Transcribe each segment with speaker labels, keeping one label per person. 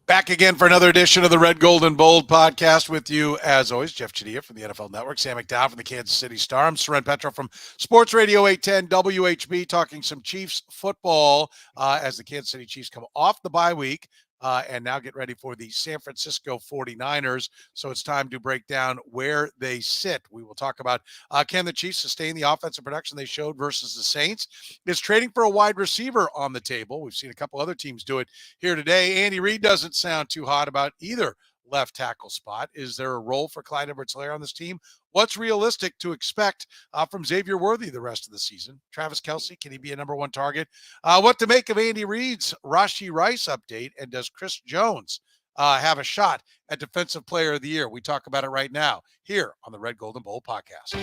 Speaker 1: Back again for another edition of the Red, Gold, and Bold podcast with you, as always, Jeffri Chadiha from the NFL Network, Sam McDowell from the Kansas City Star. I'm Soren Petro from Sports Radio 810 WHB, talking some Chiefs football as the Kansas City Chiefs come off the bye week and now get ready for the San Francisco 49ers. So it's time to break down where they sit. We will talk about can the Chiefs sustain the offensive production they showed versus the Saints? Is trading for a wide receiver on the table? We've seen a couple other teams do it here today. Andy Reid doesn't sound too hot about either left tackle spot. Is there a role for Clyde Edwards-Helaire on this team? What's realistic to expect from Xavier Worthy the rest of the season? Travis Kelce, can he be a number one target? What to make of Andy Reid's Rashee Rice update? And does Chris Jones have a shot at Defensive Player of the Year? We talk about it right now here on the Red, Gold, and Bold podcast.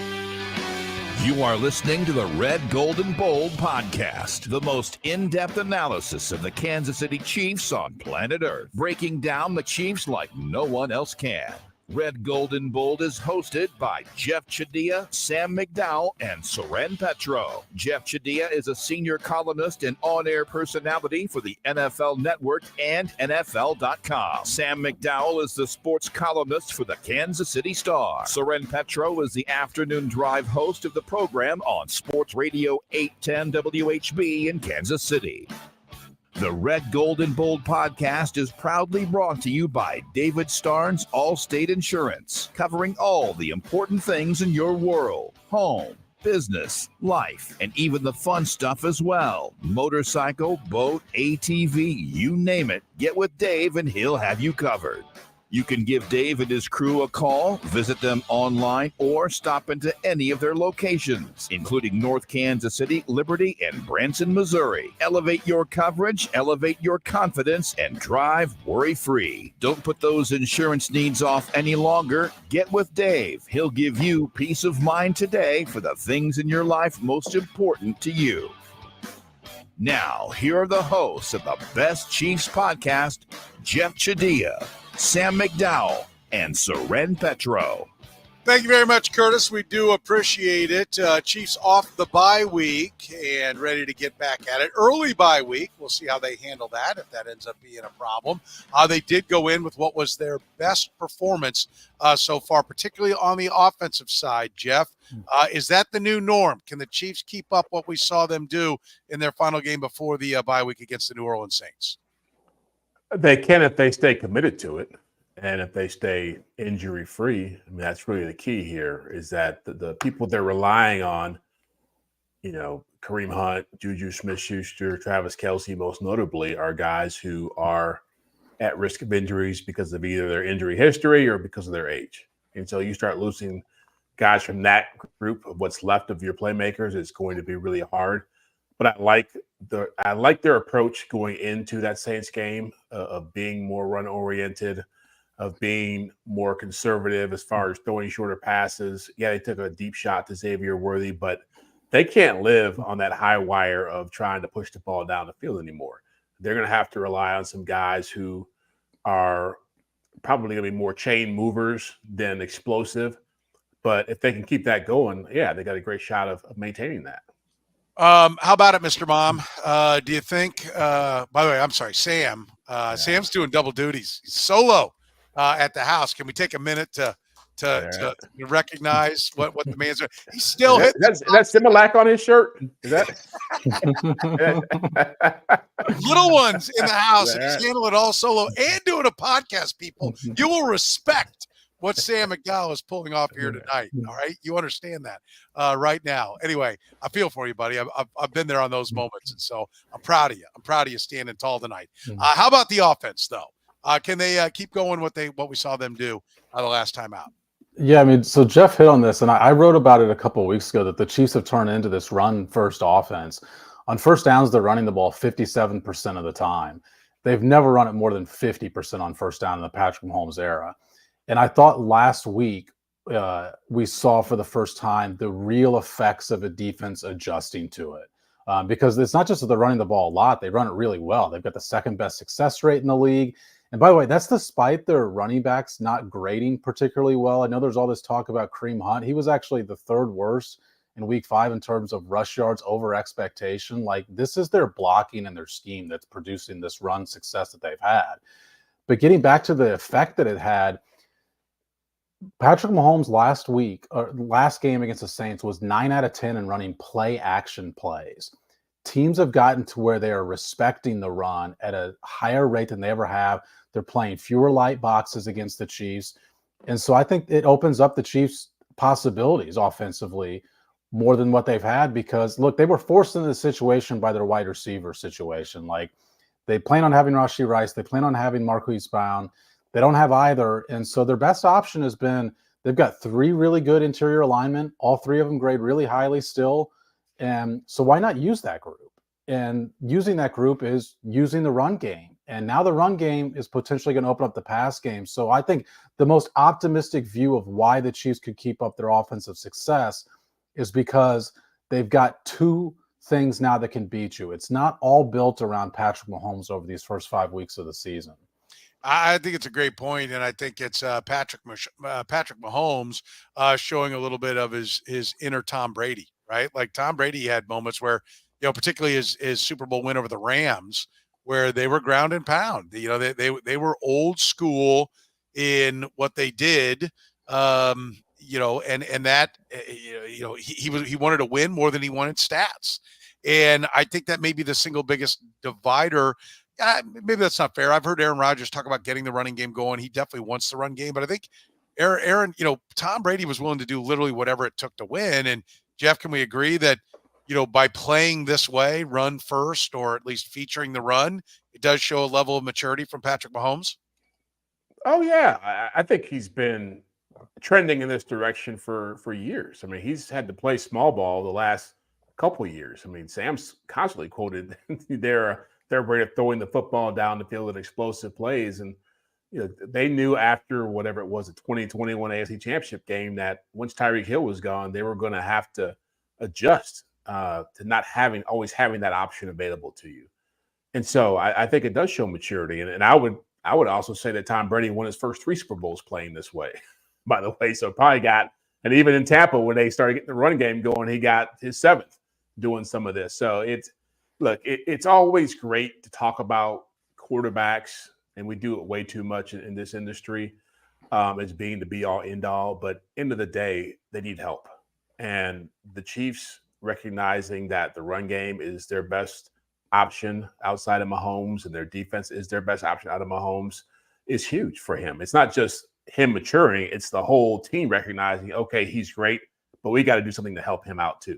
Speaker 2: You are listening to the Red, Gold, and Bold podcast, the most in-depth analysis of the Kansas City Chiefs on planet Earth, breaking down the Chiefs like no one else can. Red, Gold, and Bold is hosted by Jeffri Chadiha, Sam McDowell, and Soren Petro. Jeffri Chadiha is a senior columnist and on-air personality for the NFL Network and NFL.com. Sam McDowell is the sports columnist for the Kansas City Star. Soren Petro is the afternoon drive host of the program on Sports Radio 810 WHB in Kansas City. The Red, Gold, and Bold podcast is proudly brought to you by David Starnes Allstate Insurance, covering all the important things in your world: home, business, life, and even the fun stuff as well. Motorcycle, boat, ATV, you name it. Get with Dave and he'll have you covered. You can give Dave and his crew a call, visit them online, or stop into any of their locations, including North Kansas City, Liberty, and Branson, Missouri. Elevate your coverage, elevate your confidence, and drive worry-free. Don't put those insurance needs off any longer. Get with Dave. He'll give you peace of mind today for the things in your life most important to you. Now, here are the hosts of the Best Chiefs podcast, Jeffri Chadiha, Sam McDowell, and Soren Petro.
Speaker 1: Thank you very much, Curtis. We do appreciate it. Chiefs off the bye week and ready to get back at it. Early bye week. We'll see how they handle that, if that ends up being a problem. They did go in with what was their best performance so far, particularly on the offensive side, Jeff. Is that the new norm? Can the Chiefs keep up what we saw them do in their final game before the bye week against the New Orleans Saints?
Speaker 3: They can if they stay committed to it, and if they stay injury-free. I mean, that's really the key here, is that the people they're relying on, Kareem Hunt, Juju Smith-Schuster, Travis Kelce, most notably, are guys who are at risk of injuries because of either their injury history or because of their age. And so you start losing guys from that group of what's left of your playmakers, it's going to be really hard. But I like their approach going into that Saints game of being more run-oriented, of being more conservative as far as throwing shorter passes. Yeah, they took a deep shot to Xavier Worthy, but they can't live on that high wire of trying to push the ball down the field anymore. They're going to have to rely on some guys who are probably going to be more chain movers than explosive. But if they can keep that going, yeah, they got a great shot of maintaining that.
Speaker 1: How about it, Mr. Mom? Do you think, by the way, I'm sorry, Sam. Sam's doing double duties. He's solo at the house. Can we take a minute to recognize what the man's doing? He's still hitting.
Speaker 3: That's Similac on his shirt. Is that
Speaker 1: little ones in the house? And he's handling it all solo and doing a podcast, people. You will respect what Sam McDowell is pulling off here tonight. All right. You understand that right now. Anyway, I feel for you, buddy. I've been there on those moments. And so I'm proud of you. I'm proud of you standing tall tonight. How about the offense, though? Can they keep going what we saw them do the last time out?
Speaker 4: Yeah, I mean, so Jeff hit on this, and I wrote about it a couple of weeks ago that the Chiefs have turned into this run-first offense. On first downs, they're running the ball 57% of the time. They've never run it more than 50% on first down in the Patrick Mahomes era. And I thought last week we saw for the first time the real effects of a defense adjusting to it. Because it's not just that they're running the ball a lot, they run it really well. They've got the second best success rate in the league. And by the way, that's despite their running backs not grading particularly well. I know there's all this talk about Kareem Hunt. He was actually the third worst in week 5 in terms of rush yards over expectation. Like, this is their blocking and their scheme that's producing this run success that they've had. But getting back to the effect that it had, Patrick Mahomes last game against the Saints was 9 out of 10 in running play action plays. Teams have gotten to where they are respecting the run at a higher rate than they ever have. They're playing fewer light boxes against the Chiefs. And so I think it opens up the Chiefs' possibilities offensively more than what they've had, because, look, they were forced into the situation by their wide receiver situation. Like, they plan on having Rashee Rice. They plan on having Marquise Brown. They don't have either. And so their best option has been, they've got 3 really good interior linemen. All 3 of them grade really highly still. And so why not use that group? And using that group is using the run game. And now the run game is potentially going to open up the pass game. So I think the most optimistic view of why the Chiefs could keep up their offensive success is because they've got 2 things now that can beat you. It's not all built around Patrick Mahomes over these first 5 weeks of the season.
Speaker 1: I think it's a great point, and I think it's Patrick Mahomes showing a little bit of his inner Tom Brady, right? Like, Tom Brady had moments where, particularly his Super Bowl win over the Rams, where they were ground and pound. They were old school in what they did. And that he wanted to win more than he wanted stats, and I think that may be the single biggest divider. Maybe that's not fair. I've heard Aaron Rodgers talk about getting the running game going. He definitely wants the run game, but I think Aaron, Tom Brady was willing to do literally whatever it took to win. And Jeff, can we agree that, by playing this way, run first, or at least featuring the run, it does show a level of maturity from Patrick Mahomes?
Speaker 3: Oh, yeah. I think he's been trending in this direction for years. I mean, he's had to play small ball the last couple of years. I mean, Sam's constantly quoted their rate of throwing the football down the field in explosive plays. And, they knew after whatever it was, the 2021 AFC Championship game, that once Tyreek Hill was gone, they were going to have to adjust to not always having that option available to you. And so I think it does show maturity. And I would also say that Tom Brady won his first 3 Super Bowls playing this way, by the way. So probably and even in Tampa, when they started getting the run game going, he got his 7th doing some of this. So it's always great to talk about quarterbacks, and we do it way too much in this industry as being the be all end all. But end of the day, they need help. And the Chiefs, recognizing that the run game is their best option outside of Mahomes and their defense is their best option out of Mahomes, is huge for him. It's not just him maturing, it's the whole team recognizing, okay, he's great, but we got to do something to help him out too.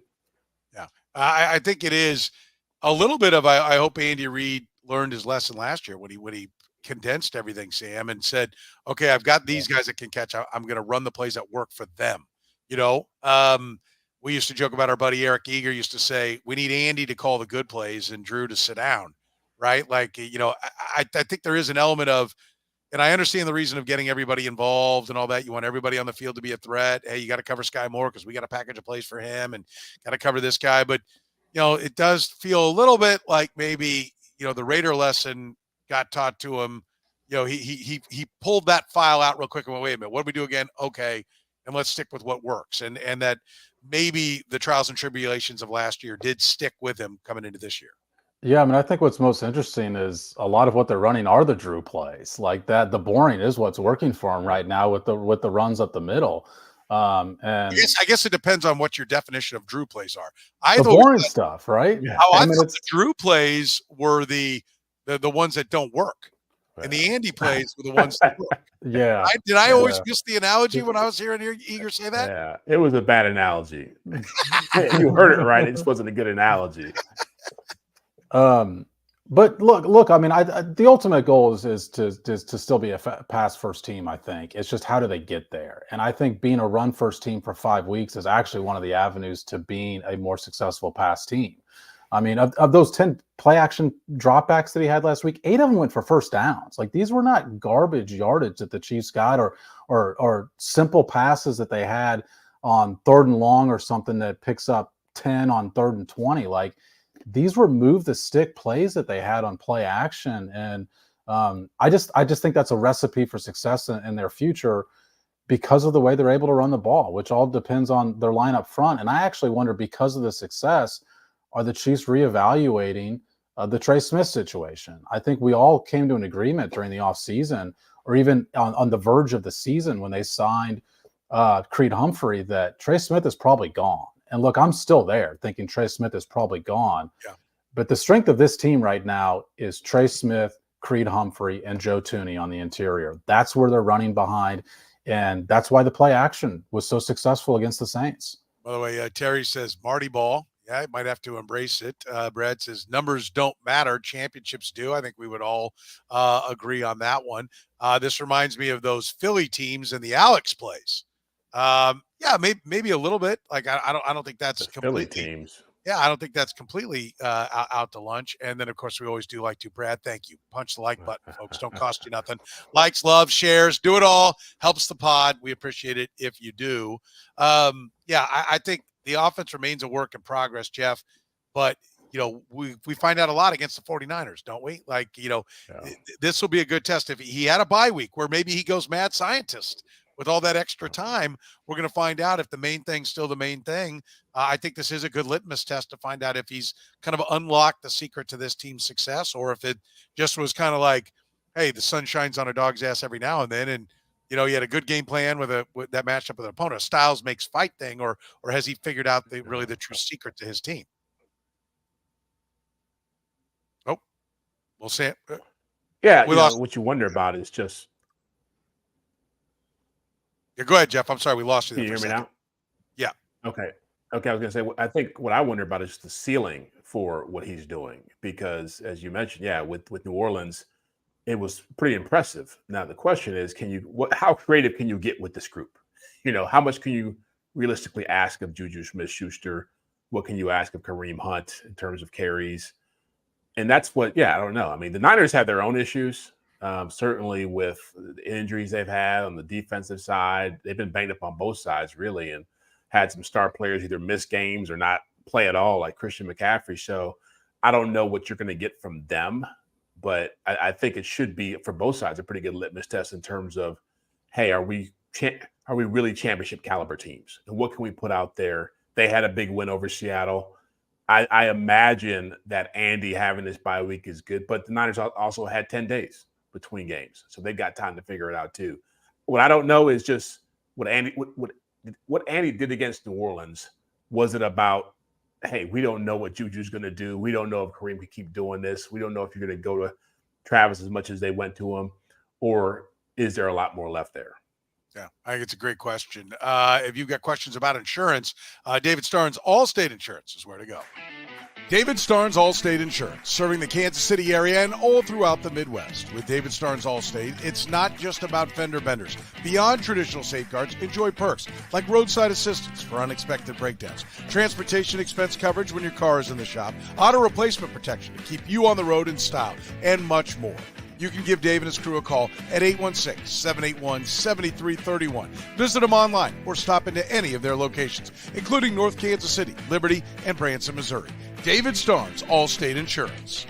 Speaker 1: Yeah, I think it is a little bit of, I hope Andy Reid learned his lesson last year when he condensed everything, Sam, and said, okay, I've got these guys that can catch. I'm going to run the plays that work for them. We used to joke about our buddy Eric Eager used to say, we need Andy to call the good plays and Drew to sit down, right? Like, I think there is an element of, and I understand the reason of getting everybody involved and all that. You want everybody on the field to be a threat. Hey, you got to cover Sky Moore because we got a package of plays for him, and got to cover this guy. But, it does feel a little bit like maybe, the Raider lesson got taught to him. He pulled that file out real quick and went, wait a minute, what do we do again? Okay. And let's stick with what works. And that maybe the trials and tribulations of last year did stick with him coming into this year.
Speaker 4: Yeah, I mean, I think what's most interesting is a lot of what they're running are the Drew plays. Like that, the boring is what's working for him right now with the runs up the middle. And
Speaker 1: I guess it depends on what your definition of Drew plays are.
Speaker 4: The boring stuff, right?
Speaker 1: Yeah. I thought the Drew plays were the ones that don't work. And the Andy plays were the ones that work.
Speaker 4: Yeah.
Speaker 1: Did I always miss the analogy when I was hearing Eager say that?
Speaker 3: Yeah, it was a bad analogy. You heard it right. It just wasn't a good analogy.
Speaker 4: But look. I mean, the ultimate goal is to still be a pass first team. I think it's just how do they get there? And I think being a run first team for 5 weeks is actually one of the avenues to being a more successful pass team. I mean, of those 10 play action dropbacks that he had last week, 8 of them went for first downs. Like, these were not garbage yardage that the Chiefs got or simple passes that they had on 3rd and long or something that picks up 10 on 3rd and 20. Like, these were move the stick plays that they had on play action. And I just think that's a recipe for success in their future because of the way they're able to run the ball, which all depends on their line up front. And I actually wonder, because of the success, are the Chiefs reevaluating the Trey Smith situation. I think we all came to an agreement during the offseason, or even on the verge of the season when they signed Creed Humphrey, that Trey Smith is probably gone. And look, I'm still there thinking Trey Smith is probably gone.
Speaker 1: Yeah.
Speaker 4: But the strength of this team right now is Trey Smith, Creed Humphrey, and Joe Thuney on the interior. That's where they're running behind. And that's why the play action was so successful against the Saints.
Speaker 1: By the way, Terry says Marty Ball. Yeah, I might have to embrace it. Brad says numbers don't matter. Championships do. I think we would all agree on that one. This reminds me of those Philly teams and the Alex plays. Yeah, maybe a little bit. Like I don't think that's completely
Speaker 3: Philly teams.
Speaker 1: Yeah, I don't think that's completely out to lunch. And then, of course, we always do like to, Brad, thank you. Punch the like button, folks. Don't cost you nothing. Likes, love, shares, do it all. Helps the pod. We appreciate it if you do. Yeah, I think the offense remains a work in progress, Jeff. But, we find out a lot against the 49ers, don't we? Like, this will be a good test. If he had a bye week where maybe he goes mad scientist with all that extra time, we're going to find out if the main thing's still the main thing. I think this is a good litmus test to find out if he's kind of unlocked the secret to this team's success, or if it just was kind of like, hey, the sun shines on a dog's ass every now and then. And, he had a good game plan with that matchup with an opponent, a Styles makes fight thing, or has he figured out the true secret to his team? Oh, we'll say it.
Speaker 3: Yeah. What you wonder about is just,
Speaker 1: yeah, go ahead, Jeff. I'm sorry, we lost you.
Speaker 3: Can you hear me now?
Speaker 1: Yeah.
Speaker 3: Okay. I was going to say, I think what I wonder about is the ceiling for what he's doing, because as you mentioned, with New Orleans, it was pretty impressive. Now the question is, how creative can you get with this group? How much can you realistically ask of Juju Smith-Schuster? What can you ask of Kareem Hunt in terms of carries? And that's what, I don't know. I mean, the Niners have their own issues. Certainly with the injuries they've had on the defensive side. They've been banged up on both sides, really, and had some star players either miss games or not play at all, like Christian McCaffrey. So I don't know what you're going to get from them, but I think it should be, for both sides, a pretty good litmus test in terms of, hey, are we really championship caliber teams? And what can we put out there? They had a big win over Seattle. I imagine that Andy having this bye week is good, but the Niners also had 10 days between games, so they got time to figure it out too. What I don't know is just what Andy did against New Orleans. Was it about, hey, we don't know what Juju's going to do. We don't know if Kareem can keep doing this. We don't know if you're going to go to Travis as much as they went to him, or is there a lot more left there?
Speaker 1: Yeah, I think it's a great question. If you've got questions about insurance, David Starnes, Allstate Insurance is where to go. David Starnes Allstate Insurance, serving the Kansas City area and all throughout the Midwest. With David Starnes Allstate, it's not just about fender benders. Beyond traditional safeguards, enjoy perks like roadside assistance for unexpected breakdowns, transportation expense coverage when your car is in the shop, auto replacement protection to keep you on the road in style, and much more. You can give Dave and his crew a call at 816-781-7331. Visit them online or stop into any of their locations, including North Kansas City, Liberty, and Branson, Missouri. David Starnes, Allstate Insurance.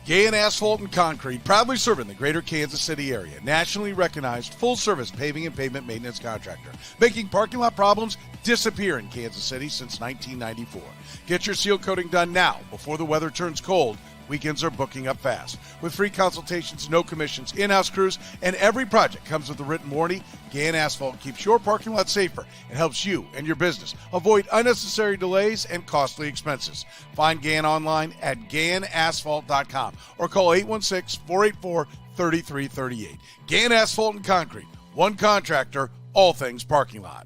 Speaker 1: Gay Asphalt and Concrete, proudly serving the greater Kansas City area. Nationally recognized full-service paving and pavement maintenance contractor, making parking lot problems disappear in Kansas City since 1994. Get your seal coating done now before the weather turns cold. Weekends are booking up fast. With free consultations, no commissions, in-house crews, and every project comes with a written warranty, Gann Asphalt keeps your parking lot safer and helps you and your business avoid unnecessary delays and costly expenses. Find Gann online at GannAsphalt.com or call 816-484-3338. Gann Asphalt and Concrete. One contractor, all things parking lot.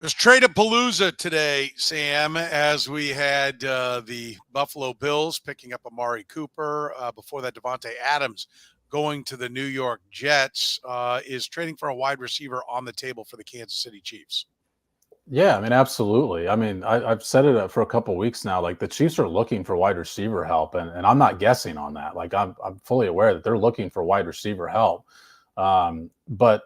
Speaker 1: There's Trade-A-Palooza today, Sam, as we had the Buffalo Bills picking up Amari Cooper. Before that, Devontae Adams going to the New York Jets. Is trading for a wide receiver on the table for the Kansas City Chiefs?
Speaker 4: Yeah, I mean, absolutely. I mean, I've said it for a couple of weeks now. Like, the Chiefs are looking for wide receiver help, and I'm not guessing on that. Like, I'm fully aware that they're looking for wide receiver help. But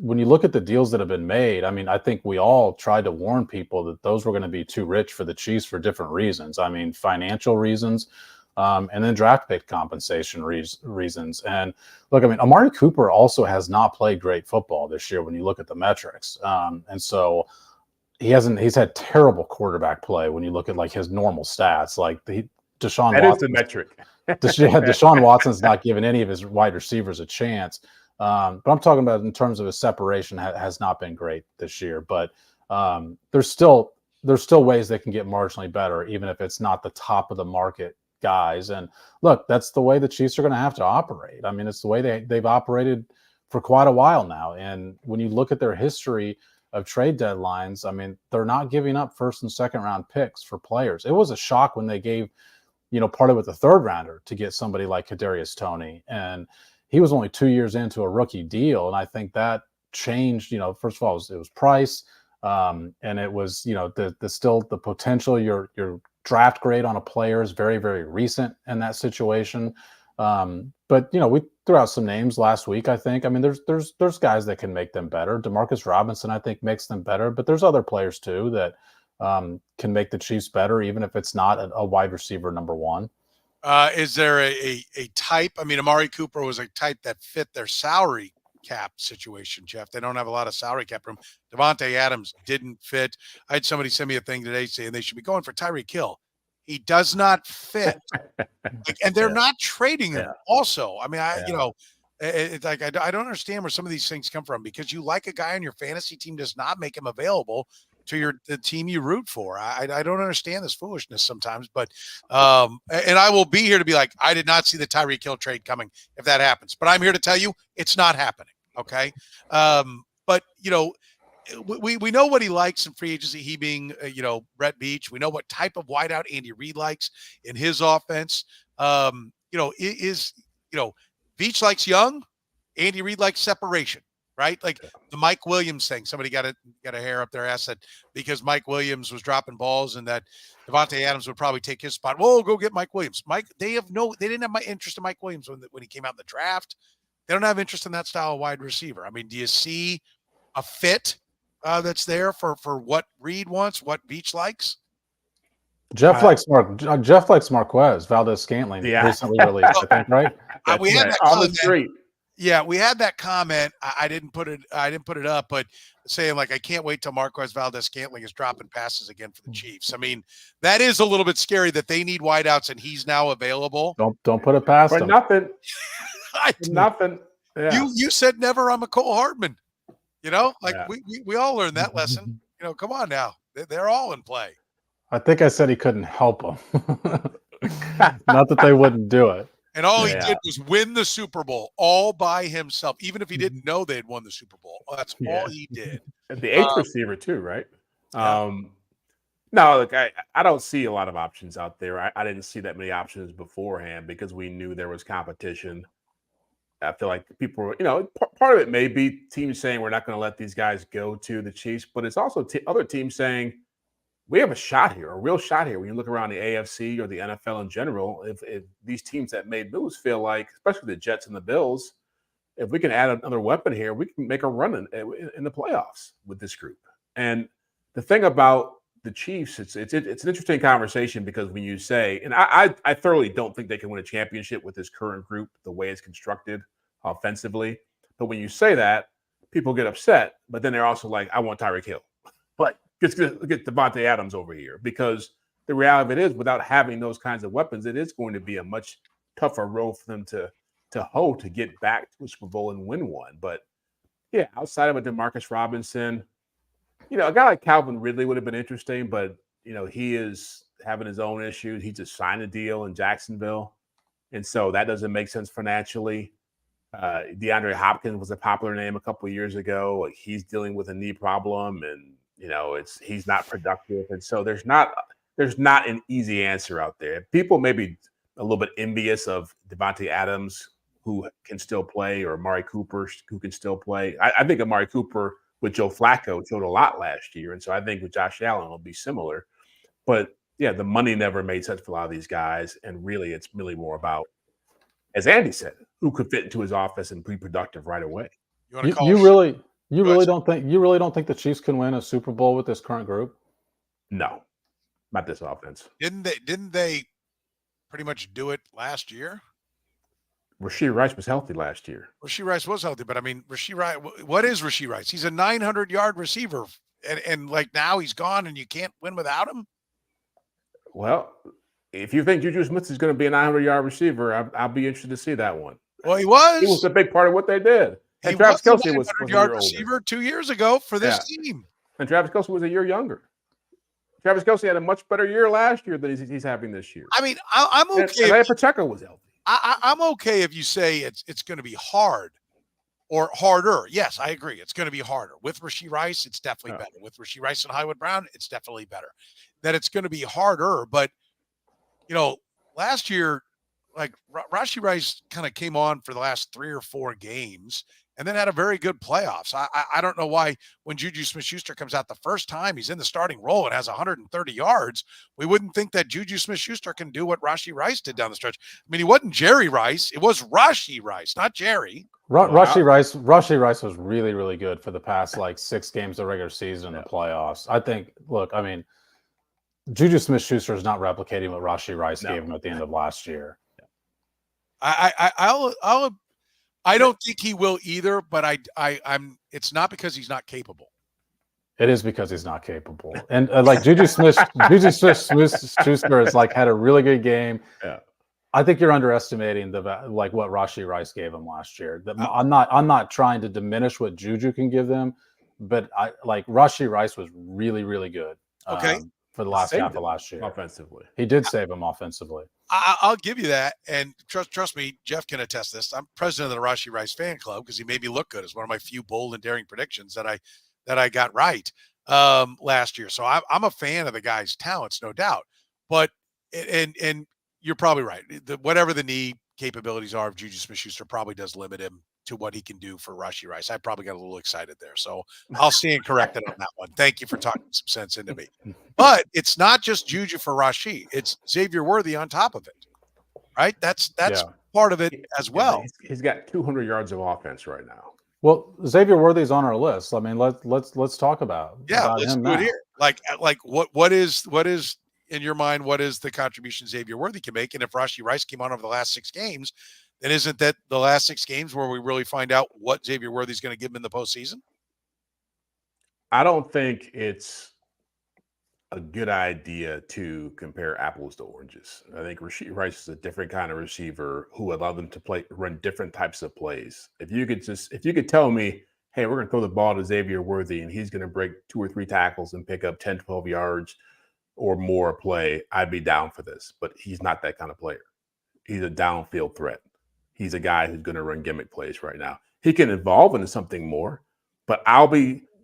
Speaker 4: when you look at the deals that have been made, I mean, I think we all tried to warn people that those were going to be too rich for the Chiefs for different reasons. I mean, financial reasons, and then draft pick compensation reasons. And look, I mean, Amari Cooper also has not played great football this year when you look at the metrics. And so he's had terrible quarterback play when you look at like his normal stats. Like Deshaun
Speaker 3: That
Speaker 4: Watson,
Speaker 3: is the metric.
Speaker 4: Deshaun Watson's not giving any of his wide receivers a chance. But I'm talking about in terms of his separation has not been great this year. But there's still ways they can get marginally better, even if it's not the top of the market guys. And look, that's the way the Chiefs are going to have to operate. I mean, it's the way they've operated for quite a while now. And when you look at their history of trade deadlines, I mean, they're not giving up first and second round picks for players. It was a shock when they gave, part of it the third rounder to get somebody like Kadarius Toney. And he was only 2 years into a rookie deal. And I think that changed, first of all, it was price. And it was, the potential, your draft grade on a player is very, very recent in that situation. But we threw out some names last week, I think. I mean, there's guys that can make them better. Demarcus Robinson, I think, makes them better, but there's other players too that can make the Chiefs better, even if it's not a wide receiver number one.
Speaker 1: Is there a type? I mean, Amari Cooper was a type that fit their salary cap situation, Jeff. They don't have a lot of salary cap room. Devontae Adams didn't fit. I had somebody send me a thing today saying they should be going for Tyreek Hill. He does not fit. And they're not trading him also. I mean, it's like I don't understand where some of these things come from, because you like a guy on your fantasy team does not make him available to the team you root for. I don't understand this foolishness sometimes, but and I will be here to be like, I did not see the Tyreek Hill trade coming if that happens, but I'm here to tell you it's not happening. Okay. But we know what he likes in free agency, he being, Brett Beach. We know what type of wideout Andy Reid likes in his offense. Beach likes young, Andy Reid likes separation, right? Like the Mike Williams thing. Somebody got a hair up their ass that because Mike Williams was dropping balls and that Devontae Adams would probably take his spot. Well, go get Mike Williams. They didn't have my interest in Mike Williams when he came out in the draft. They don't have interest in that style of wide receiver. I mean, do you see a fit that's there for what Reid wants, what Beach likes?
Speaker 4: Jeff likes Marquez Valdez-Scantling recently released, I think, right?
Speaker 1: We had that
Speaker 3: on the street.
Speaker 1: Yeah, we had that comment. I didn't put it up, but saying like, I can't wait till Marquez Valdez-Scantling is dropping passes again for the Chiefs. I mean, that is a little bit scary that they need wideouts and he's now available.
Speaker 4: Don't put it past him.
Speaker 3: Nothing. Nothing. Yeah.
Speaker 1: You said never on McCole Hardman. We all learned that lesson. Come on now. They're all in play.
Speaker 4: I think I said he couldn't help them. Not that they wouldn't do it.
Speaker 1: And all he did was win the Super Bowl all by himself, even if he didn't know they had won the Super Bowl. That's all he did.
Speaker 3: And the eighth receiver too, right? No, look, I don't see a lot of options out there. I didn't see that many options beforehand because we knew there was competition. I feel like people were, part of it may be teams saying we're not going to let these guys go to the Chiefs, but it's also other teams saying we have a shot here, a real shot here. When you look around the AFC or the NFL in general, if these teams that made moves feel like, especially the Jets and the Bills, if we can add another weapon here, we can make a run in the playoffs with this group. And the thing about the Chiefs, it's an interesting conversation because when you say, and I thoroughly don't think they can win a championship with this current group, the way it's constructed offensively. But when you say that, people get upset. But then they're also like, I want Tyreek Hill. But get Devontae Adams over here, because the reality of it is, without having those kinds of weapons, it is going to be a much tougher road for them to hold to get back to a Super Bowl and win one. But yeah, outside of a Demarcus Robinson, a guy like Calvin Ridley would have been interesting, but he is having his own issues. He just signed a deal in Jacksonville, and so that doesn't make sense financially. DeAndre Hopkins was a popular name a couple of years ago. Like, he's dealing with a knee problem, and he's not productive, and so there's not an easy answer out there. People may be a little bit envious of Devontae Adams, who can still play, or Amari Cooper, who can still play. I think Amari Cooper with Joe Flacco showed a lot last year, and so I think with Josh Allen it'll be similar. But yeah, the money never made sense for a lot of these guys, and really it's really more about, as Andy said, who could fit into his office and be productive right away.
Speaker 4: You really don't think the Chiefs can win a Super Bowl with this current group?
Speaker 3: No, not this offense.
Speaker 1: Didn't they pretty much do it last year?
Speaker 3: Rashee Rice was healthy last year.
Speaker 1: Rashee Rice was healthy, but I mean, Rashee Rice. What is Rashee Rice? He's a 900-yard receiver and like now he's gone and you can't win without him?
Speaker 3: Well, if you think Juju Smith is going to be a 900-yard receiver, I'll be interested to see that one.
Speaker 1: Well, he
Speaker 3: He was
Speaker 1: was.
Speaker 3: a big part of what they did. And
Speaker 1: He
Speaker 3: Travis
Speaker 1: was a
Speaker 3: Kelce was a
Speaker 1: 900-yard
Speaker 3: year older.
Speaker 1: receiver 2 years ago for this team.
Speaker 3: And Travis Kelce was a year younger. Travis Kelce had a much better year last year than he's having this year.
Speaker 1: I mean, I'm okay.
Speaker 3: And Pacheco was healthy.
Speaker 1: I'm okay if you say it's going to be hard or harder. Yes, I agree. It's going to be harder. With Rashee Rice, it's definitely better. With Rashee Rice and Hollywood Brown, it's definitely better. That it's going to be harder. But, last year, like Rashee Rice kind of came on for the last 3 or 4 games and then had a very good playoffs. I don't know why when Juju Smith-Schuster comes out the first time, he's in the starting role and has 130 yards. We wouldn't think that Juju Smith-Schuster can do what Rashee Rice did down the stretch. I mean, he wasn't Jerry Rice. It was Rashee Rice, not Jerry.
Speaker 4: Rashee Rice was really, really good for the past 6 games of regular season and the playoffs. I think, Juju Smith-Schuster is not replicating what Rashee Rice gave him at the end of last year.
Speaker 1: I don't think he will either, but I'm. It's not because he's not capable.
Speaker 4: It is because he's not capable. And Juju Smith-Schuster has had a really good game.
Speaker 3: Yeah.
Speaker 4: I think you're underestimating what Rashee Rice gave him last year. I'm not trying to diminish what Juju can give them, but Rashee Rice was really, really good.
Speaker 1: Okay.
Speaker 4: For the last half of last year.
Speaker 3: Offensively.
Speaker 4: He did save him offensively.
Speaker 1: I'll give you that. And trust me, Jeff can attest this. I'm president of the Rashee Rice fan club because he made me look good as one of my few bold and daring predictions that I got right last year. So I'm a fan of the guy's talents, no doubt. But and you're probably right. Whatever the knee capabilities are of Juju Smith-Schuster probably does limit him to what he can do for Rashee Rice. I probably got a little excited there. So I'll stand corrected on that one. Thank you for talking some sense into me. But it's not just Juju for Rashee. It's Xavier Worthy on top of it, right? That's part of it as well.
Speaker 3: He's got 200 yards of offense right now.
Speaker 4: Well, Xavier Worthy's on our list. I mean, let's talk about
Speaker 1: let's
Speaker 4: him
Speaker 1: do it
Speaker 4: now.
Speaker 1: here. What is in your mind? What is the contribution Xavier Worthy can make? And if Rashee Rice came on over the last 6 games, then isn't that the last 6 games where we really find out what Xavier Worthy is going to give him in the postseason?
Speaker 3: I don't think it's a good idea to compare apples to oranges. I think Rashee Rice is a different kind of receiver who allowed them to run different types of plays. If you could tell me, hey, we're going to throw the ball to Xavier Worthy and he's going to break 2 or 3 tackles and pick up 10, 12 yards or more a play, I'd be down for this. But he's not that kind of player. He's a downfield threat. He's a guy who's going to run gimmick plays right now. He can evolve into something more, but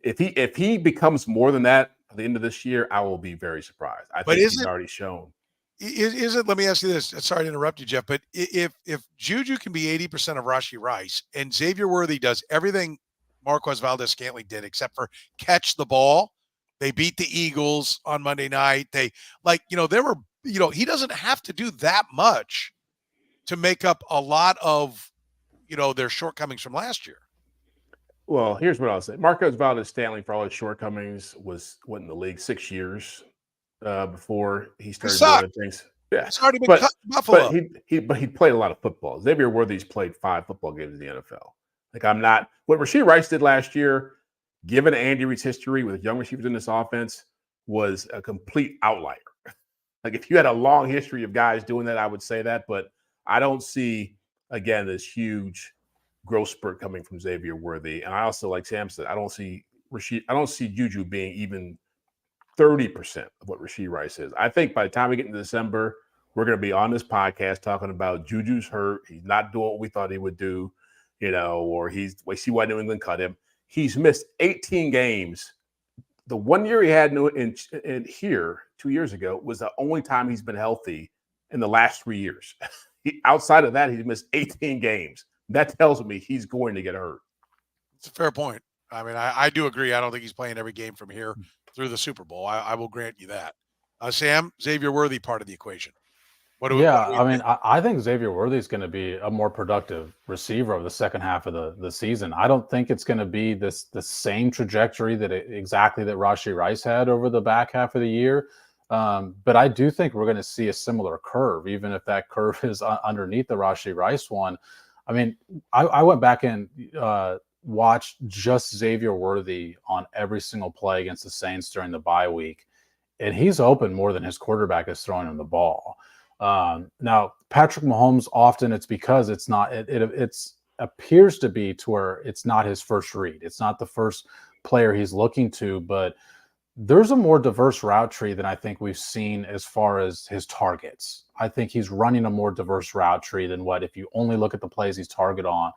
Speaker 3: if he becomes more than that at the end of this year, I will be very surprised. I think he's already shown.
Speaker 1: Is it? Let me ask you this. Sorry to interrupt you, Jeff, but if Juju can be 80% of Rashee Rice and Xavier Worthy does everything Marquez Valdez-Scantling did except for catch the ball, they beat the Eagles on Monday night. They he doesn't have to do that much to make up a lot of, their shortcomings from last year.
Speaker 3: Well, here's what I'll say. Marquez Valdez-Scantling, for all his shortcomings, went in the league 6 years before he started doing things. Yeah,
Speaker 1: it's already been cut in Buffalo.
Speaker 3: But he played a lot of football. Xavier Worthy's played 5 football games in the NFL. What Rashee Rice did last year, given Andy Reid's history with young receivers in this offense, was a complete outlier. If you had a long history of guys doing that, I would say that, but I don't see, again, this huge growth spurt coming from Xavier Worthy. And I also, like Sam said, I don't see Juju being even 30% of what Rashee Rice is. I think by the time we get into December, we're going to be on this podcast talking about Juju's hurt. He's not doing what we thought he would do, or we see why New England cut him. He's missed 18 games. The 1 year he had in here 2 years ago was the only time he's been healthy in the last 3 years. Outside of that, he's missed 18 games. That tells me he's going to get hurt.
Speaker 1: It's a fair point. I mean, I do agree. I don't think he's playing every game from here through the Super Bowl. I will grant you that. Sam, Xavier Worthy part of the equation.
Speaker 4: I think Xavier Worthy is going to be a more productive receiver over the second half of the season. I don't think it's going to be the same trajectory that Rashee Rice had over the back half of the year. But I do think we're going to see a similar curve, even if that curve is underneath the Rashee Rice one. I mean, I went back and watched just Xavier Worthy on every single play against the Saints during the bye week, and he's open more than his quarterback is throwing him the ball. Now, Patrick Mahomes, often it's because it's not. It appears to be to where it's not his first read. It's not the first player he's looking to, but there's a more diverse route tree than I think we've seen as far as his targets. I think he's running a more diverse route tree than what, if you only look at the plays he's target on,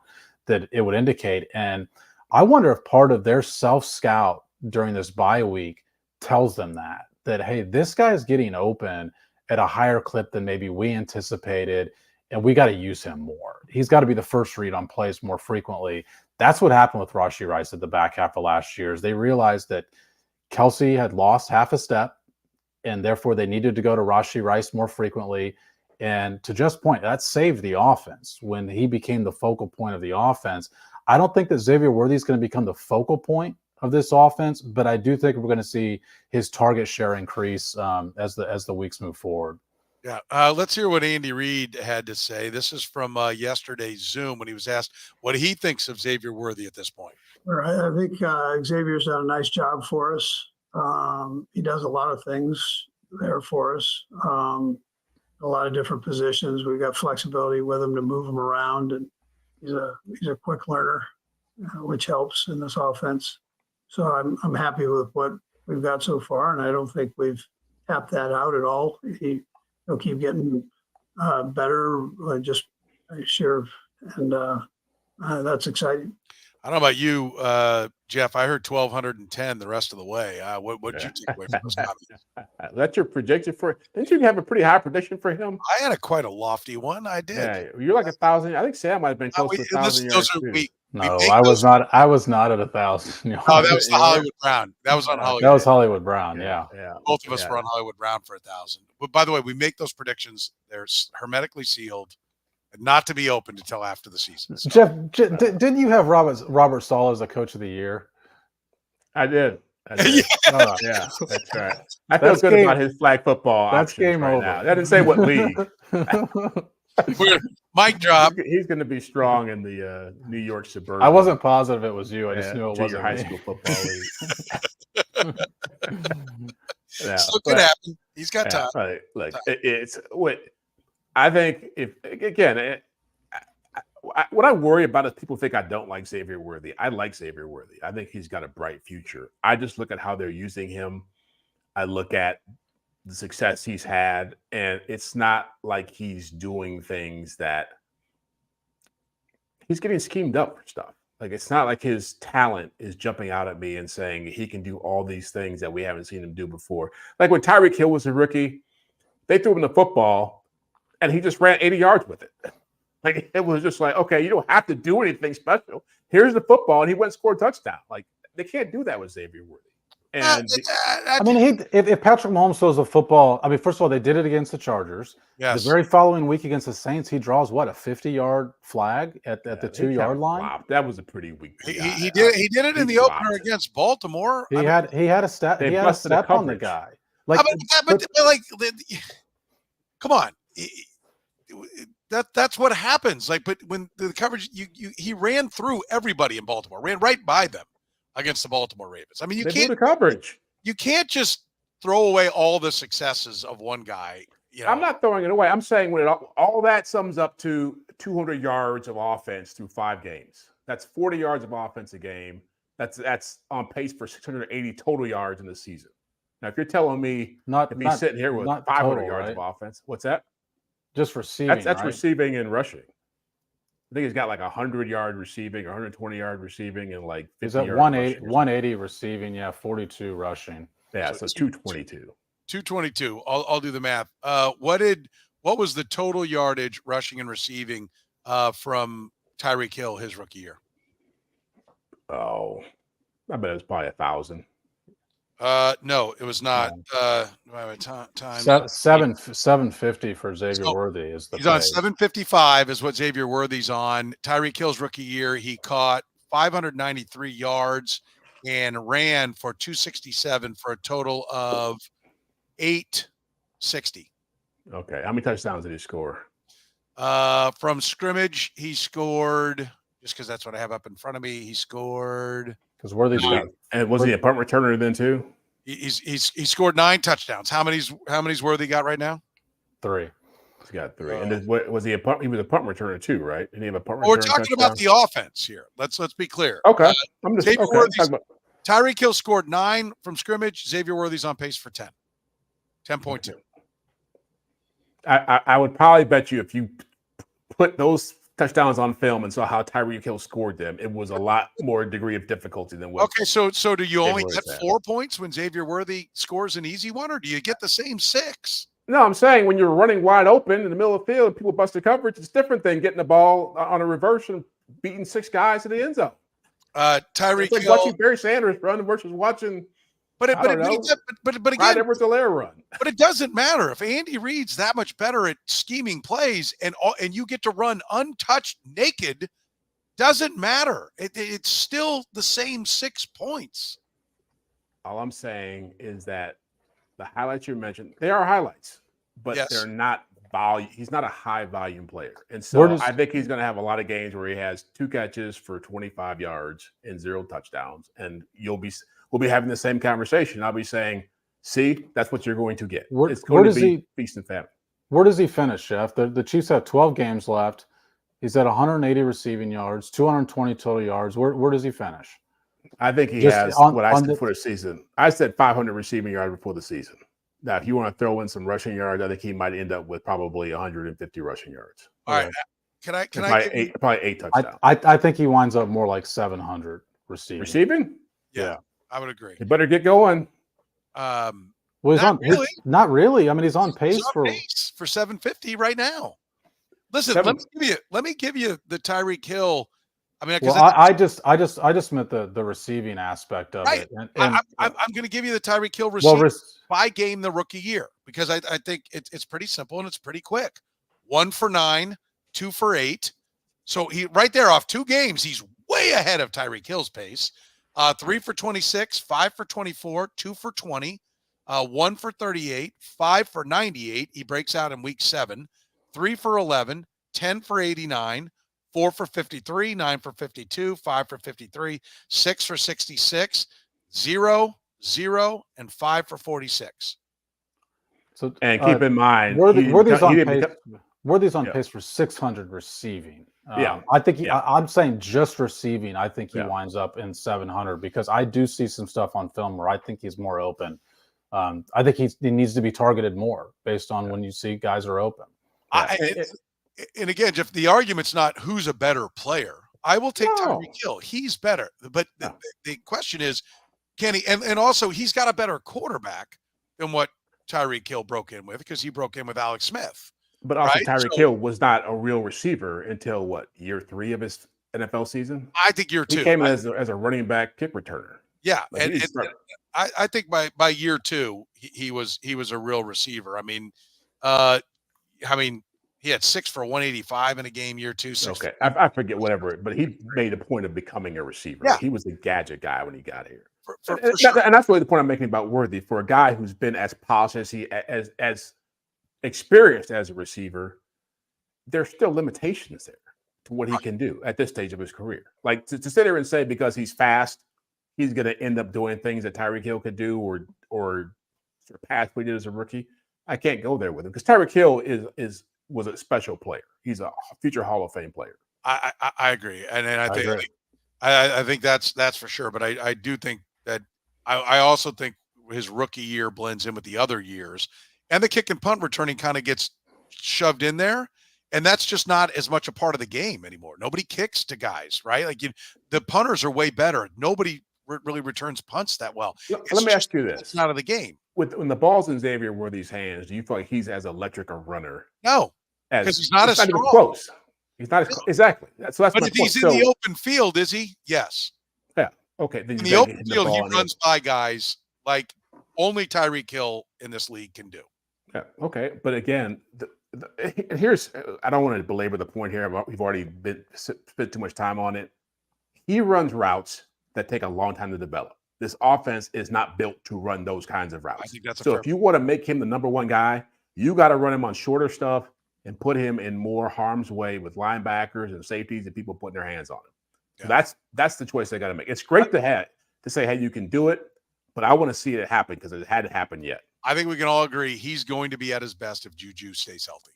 Speaker 4: that it would indicate. And I wonder if part of their self-scout during this bye week tells them that, hey, this guy is getting open at a higher clip than maybe we anticipated, and we got to use him more. He's got to be the first read on plays more frequently. That's what happened with Rashee Rice at the back half of last year, is they realized that Kelce had lost half a step, and therefore they needed to go to Rashee Rice more frequently. And to Jeff's point, that saved the offense when he became the focal point of the offense. I don't think that Xavier Worthy is going to become the focal point of this offense, but I do think we're going to see his target share increase as the weeks move forward.
Speaker 1: Yeah, let's hear what Andy Reid had to say. This is from yesterday's Zoom when he was asked what he thinks of Xavier Worthy at this point.
Speaker 5: I think Xavier's done a nice job for us. He does a lot of things there for us, a lot of different positions. We've got flexibility with him to move him around, and he's a quick learner, which helps in this offense. So I'm happy with what we've got so far, and I don't think we've tapped that out at all. He'll keep getting better, just sure, and that's exciting.
Speaker 1: I don't know about you, Jeff. I heard 1,210 the rest of the way. What did you take away from those comments?
Speaker 3: That's your prediction for. Didn't you have a pretty high prediction for him?
Speaker 1: I had quite a lofty one. I did.
Speaker 3: Yeah, you're like 1,000. I think Sam might have been close to 1,000 yards too.
Speaker 4: No, I was not at 1,000.
Speaker 1: Oh, that was the Hollywood Brown. That was on Hollywood.
Speaker 4: That was Hollywood Brown. Yeah.
Speaker 1: Both of us were on Hollywood Brown for 1,000. But by the way, we make those predictions. They're hermetically sealed, not to be opened until after the season. So.
Speaker 4: Jeff, didn't you have Robert Saleh as a coach of the year?
Speaker 3: I did.
Speaker 1: Yeah.
Speaker 3: Yeah, that's right. I feel good about his flag football.
Speaker 4: That's game over.
Speaker 3: Now. That didn't say what league.
Speaker 1: Mic drop.
Speaker 3: He's going to be strong in the New York suburban.
Speaker 4: I wasn't positive it was you. I just knew it wasn't
Speaker 3: high
Speaker 4: me.
Speaker 3: school football league.
Speaker 1: So could happen. He's got time.
Speaker 3: Right. Like it's what I think. If again, what I worry about is people think I don't like Xavier Worthy. I like Xavier Worthy. I think he's got a bright future. I just look at how they're using him. I look at the success he's had, and it's not like he's doing things that he's getting schemed up for stuff. Like, it's not like his talent is jumping out at me and saying he can do all these things that we haven't seen him do before. Like when Tyreek Hill was a rookie, they threw him the football and he just ran 80 yards with it. Like, it was just like, okay, you don't have to do anything special. Here's the football, and he went and scored a touchdown. Like, they can't do that with Xavier Worthy. And
Speaker 4: I mean, if Patrick Mahomes throws a football, I mean, first of all, they did it against the Chargers.
Speaker 1: Yes.
Speaker 4: The very following week against the Saints, he draws what, a 50-yard flag at the 2-yard line.
Speaker 3: Wow, that was a pretty weak.
Speaker 1: He did it in the opener against Baltimore.
Speaker 4: He had a step on the guy. Like,
Speaker 1: but come on, that's what happens. Like, but when the coverage, he ran through everybody in Baltimore, ran right by them against the Baltimore Ravens. I mean, you can't
Speaker 3: do the coverage.
Speaker 1: You can't just throw away all the successes of one guy. You know?
Speaker 3: I'm not throwing it away. I'm saying when all that sums up to 200 yards of offense through 5 games. That's 40 yards of offense a game. That's on pace for 680 total yards in the season. Now, if you're telling me if he's sitting here with 500 total, yards of offense, what's that?
Speaker 4: Just receiving.
Speaker 3: That's
Speaker 4: right?
Speaker 3: receiving and rushing. I think he's got like 100-yard receiving, 120-yard receiving, and like 50
Speaker 4: He's at 180 receiving, 42 rushing.
Speaker 3: Yeah, so 222.
Speaker 1: 222. I'll do the math. What was the total yardage rushing and receiving from Tyreek Hill his rookie year?
Speaker 3: Oh, I bet it was probably 1,000.
Speaker 1: No, it was not. Time
Speaker 4: 750 for Xavier Worthy is the.
Speaker 1: He's on 755 is what Xavier Worthy's on. Tyreek Hill's rookie year, he caught 593 yards and ran for 267 for a total of 860.
Speaker 3: Okay, how many touchdowns did he score?
Speaker 1: From scrimmage, he scored just because that's what I have up in front of me. He scored.
Speaker 4: Because Worthy's got.
Speaker 3: And was he a punt returner then too?
Speaker 1: He scored 9 touchdowns. How many's Worthy got right now?
Speaker 4: 3.
Speaker 3: He's got 3. And was he a punt? He was a punt returner too, right? Didn't he have a punt return?
Speaker 1: We're talking about the offense here. Let's be clear.
Speaker 3: Okay. I'm just
Speaker 1: Xavier
Speaker 3: okay.
Speaker 1: Worthy's, Tyreek Hill scored 9 from scrimmage. Xavier Worthy's on pace for 10. 10.2.
Speaker 3: I would probably bet you if you put those touchdowns on film and saw how Tyreek Hill scored them, it was a lot more degree of difficulty than what.
Speaker 1: Okay, so do you only get
Speaker 3: at.
Speaker 1: 4 points when Xavier Worthy scores an easy one, or do you get the same 6?
Speaker 3: No, I'm saying when you're running wide open in the middle of the field and people bust the coverage, it's different than getting the ball on a reverse and beating 6 guys to the end zone.
Speaker 1: Tyreek
Speaker 3: It's like
Speaker 1: Hill
Speaker 3: watching Barry Sanders run versus watching
Speaker 1: Clyde
Speaker 3: again,
Speaker 1: Edwards-Helaire
Speaker 3: run.
Speaker 1: But it doesn't matter if Andy Reid's that much better at scheming plays and you get to run untouched naked. Doesn't matter. It's still the same 6 points.
Speaker 3: All I'm saying is that the highlights you mentioned, they are highlights, but they're not volume. He's not a high volume player. And so I think he's going to have a lot of games where he has 2 catches for 25 yards and 0 touchdowns. And we'll be having the same conversation. I'll be saying, see, that's what you're going to get. It's going to be feast and famine.
Speaker 4: Where does he finish, Jeff? The Chiefs have 12 games left. He's at 180 receiving yards, 220 total yards. Where does he finish?
Speaker 3: I think he has what I said for the season. I said 500 receiving yards before the season. Now, if you want to throw in some rushing yards, I think he might end up with probably 150 rushing yards.
Speaker 1: All right. Can I
Speaker 3: probably 8 touchdowns.
Speaker 4: I think he winds up more like 700 receiving.
Speaker 3: Receiving?
Speaker 1: Yeah, I would agree.
Speaker 3: You better get going.
Speaker 4: Well, not really. I mean, he's on pace for
Speaker 1: 750 right now. Listen, let me give you the Tyreek Hill. I mean,
Speaker 4: I just meant the receiving aspect of it. And
Speaker 1: I'm going to give you the Tyreek Hill receiving by game the rookie year because I think it's pretty simple and it's pretty quick. 1 for 9, 2 for 8. So he right there off 2 games, he's way ahead of Tyreek Hill's pace. 3 for 26, 5 for 24, 2 for 20, 1 for 38, 5 for 98. He breaks out in week 7. 3 for 11, 10 for 89, 4 for 53, 9 for 52, 5 for 53, 6 for 66, 0, 0, and 5 for 46.
Speaker 3: So, and keep in mind,
Speaker 4: Worthy's on pace for 600 receiving. I think I'm saying just receiving. I think he winds up in 700 because I do see some stuff on film where I think he's more open. I think he needs to be targeted more based on when you see guys are open.
Speaker 1: And again, Jeff, the argument's not who's a better player. I will take Tyreek Hill. He's better. But the question is, can he? And also, he's got a better quarterback than what Tyreek Hill broke in with because he broke in with Alex Smith.
Speaker 3: But also, Tyreek Hill was not a real receiver until year 3 of his NFL season?
Speaker 1: I think year 2.
Speaker 3: He came in as a running back kick returner.
Speaker 1: Yeah, and I think by year 2 he was a real receiver. I mean, he had 6 for 185 in a game year 2.
Speaker 3: Okay, I forget whatever, but he made a point of becoming a receiver.
Speaker 1: Yeah.
Speaker 3: He was a gadget guy when he got here.
Speaker 1: For sure.
Speaker 3: And that's really the point I'm making about Worthy. For a guy who's been as polished as experienced as a receiver, there's still limitations there to what he can do at this stage of his career. Like to sit there and say because he's fast, he's going to end up doing things that Tyreek Hill could do or surpass what he did as a rookie. I can't go there with him because Tyreek Hill was a special player. He's a future Hall of Fame player.
Speaker 1: I agree, and I think that's for sure. But I do think that I also think his rookie year blends in with the other years, and the kick and punt returning kind of gets shoved in there, and that's just not as much a part of the game anymore. Nobody kicks to guys, right? Like the punters are way better. Nobody really returns punts that well.
Speaker 3: Let me ask you this:
Speaker 1: it's not of the game.
Speaker 3: When the ball's in Xavier Worthy's hands, do you feel like he's as electric a runner?
Speaker 1: No, because he's not as strong.
Speaker 3: Close. He's not exactly. So that's.
Speaker 1: But if he's in the open field, is he? Yes.
Speaker 3: Yeah. Okay. Then
Speaker 1: in the open field, he runs by guys like only Tyreek Hill in this league can do.
Speaker 3: Yeah. Okay. But again, here's I don't want to belabor the point here. We've already spent too much time on it. He runs routes that take a long time to develop. This offense is not built to run those kinds of routes.
Speaker 1: I think that's
Speaker 3: so. If you want to make him the number 1 guy, you got to run him on shorter stuff and put him in more harm's way with linebackers and safeties and people putting their hands on him. So
Speaker 1: Yeah.
Speaker 3: that's the choice they got to make. It's great to say, hey, you can do it, but I want to see it happen because it hadn't happened yet.
Speaker 1: I think we can all agree he's going to be at his best if Juju stays healthy.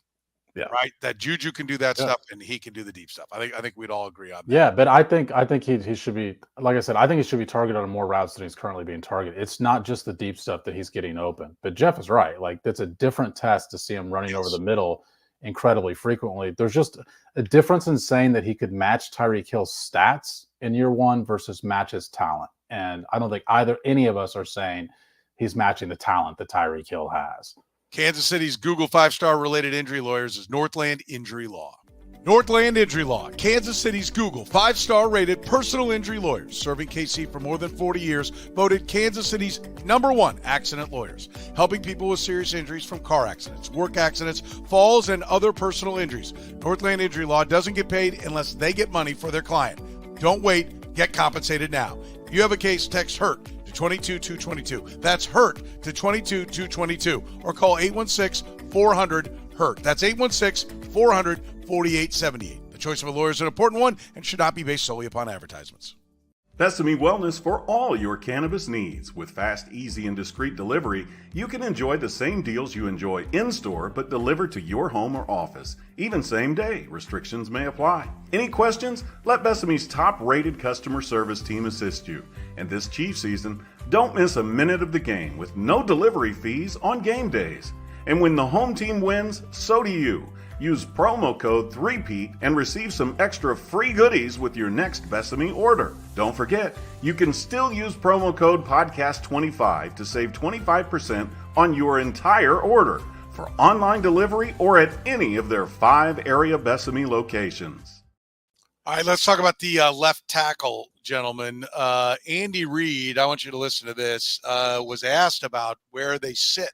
Speaker 3: Yeah.
Speaker 1: Right. That Juju can do that stuff and he can do the deep stuff. I think we'd all agree on that.
Speaker 4: Yeah, but I think he should be, like I said, I think he should be targeted on more routes than he's currently being targeted. It's not just the deep stuff that he's getting open. But Jeff is right. Like, that's a different test to see him running over the middle incredibly frequently. There's just a difference in saying that he could match Tyreek Hill's stats in year one versus match his talent. And I don't think any of us are saying he's matching the talent that Tyreek Hill has.
Speaker 1: Kansas City's Google 5-star related injury lawyers is Northland Injury Law. Northland Injury Law, Kansas City's Google 5-star rated personal injury lawyers, serving KC for more than 40 years, voted Kansas City's #1 accident lawyers, helping people with serious injuries from car accidents, work accidents, falls, and other personal injuries. Northland Injury Law doesn't get paid unless they get money for their client. Don't wait, get compensated now. If you have a case, text HURT to 22222. That's HURT to 22222, or call 816-400-HURT. That's 816-400-4878. The choice of a lawyer is an important one and should not be based solely upon advertisements.
Speaker 6: Besame Wellness for all your cannabis needs. With fast, easy, and discreet delivery, you can enjoy the same deals you enjoy in-store, but delivered to your home or office. Even same day. Restrictions may apply. Any questions? Let Besame's top-rated customer service team assist you. And this Chief season, don't miss a minute of the game with no delivery fees on game days. And when the home team wins, so do you. Use promo code 3PEAT and receive some extra free goodies with your next Besame order. Don't forget, you can still use promo code podcast25 to save 25% on your entire order for online delivery or at any of their 5 area Besame locations.
Speaker 1: All right, let's talk about the left tackle, gentlemen. Andy Reid, I want you to listen to this, was asked about where they sit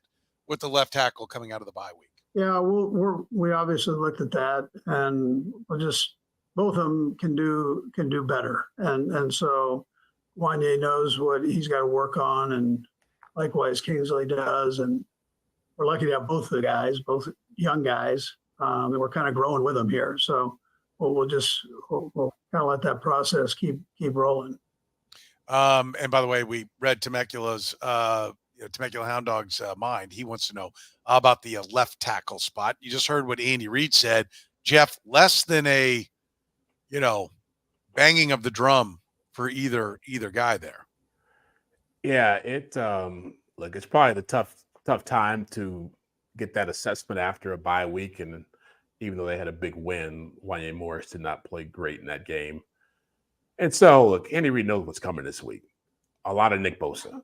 Speaker 1: with the left tackle coming out of the bye week.
Speaker 5: Yeah, we obviously looked at that, and both of them can do better, and so Wanye knows what he's got to work on, and likewise Kingsley does, and we're lucky to have both the guys, both young guys, and we're kind of growing with them here. So we'll kind of let that process keep rolling.
Speaker 1: And by the way, we read Temecula's Temecula Hound Dog's mind. He wants to know about the left tackle spot. You just heard what Andy Reid said. Jeff, less than a, banging of the drum for either guy there.
Speaker 3: Yeah, it's probably the tough time to get that assessment after a bye week, and even though they had a big win, Wanye Morris did not play great in that game. And so, look, Andy Reid knows what's coming this week. A lot of Nick Bosa.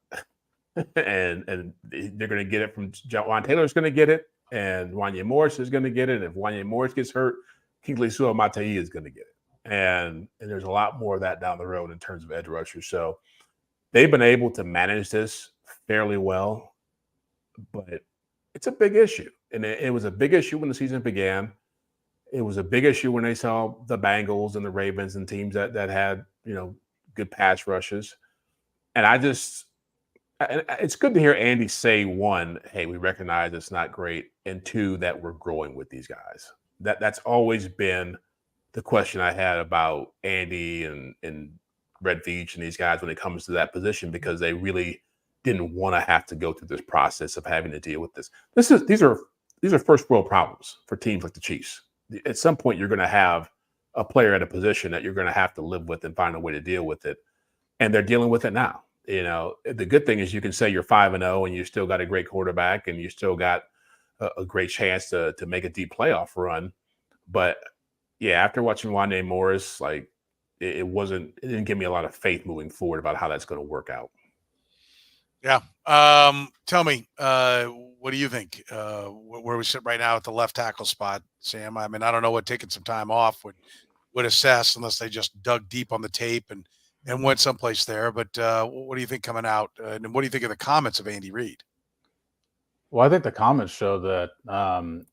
Speaker 3: and they're going to get it from Juan Taylor's going to get it, and Wanye Morris is going to get it. And if Wanye Morris gets hurt, Kingsley Suamataia is going to get it. And there's a lot more of that down the road in terms of edge rushers. So they've been able to manage this fairly well, but it's a big issue. And it was a big issue when the season began. It was a big issue when they saw the Bengals and the Ravens and teams that had, good pass rushes. And it's good to hear Andy say, one, hey, we recognize it's not great, and two, that we're growing with these guys. That's always been the question I had about Andy and Red Veach and these guys when it comes to that position, because they really didn't want to have to go through this process of having to deal with this. These are first world problems for teams like the Chiefs. At some point, you're going to have a player at a position that you're going to have to live with and find a way to deal with it, and they're dealing with it now. The good thing is you can say you're 5-0 and you still got a great quarterback and you still got a great chance to make a deep playoff run. But yeah, after watching Wanye Morris, it didn't give me a lot of faith moving forward about how that's going to work out.
Speaker 1: Yeah. Tell me, what do you think? Where we sit right now at the left tackle spot, Sam? I mean, I don't know what taking some time off would assess unless they just dug deep on the tape and went someplace there. But what do you think coming out? And what do you think of the comments of Andy Reid?
Speaker 4: Well, I think the comments show that,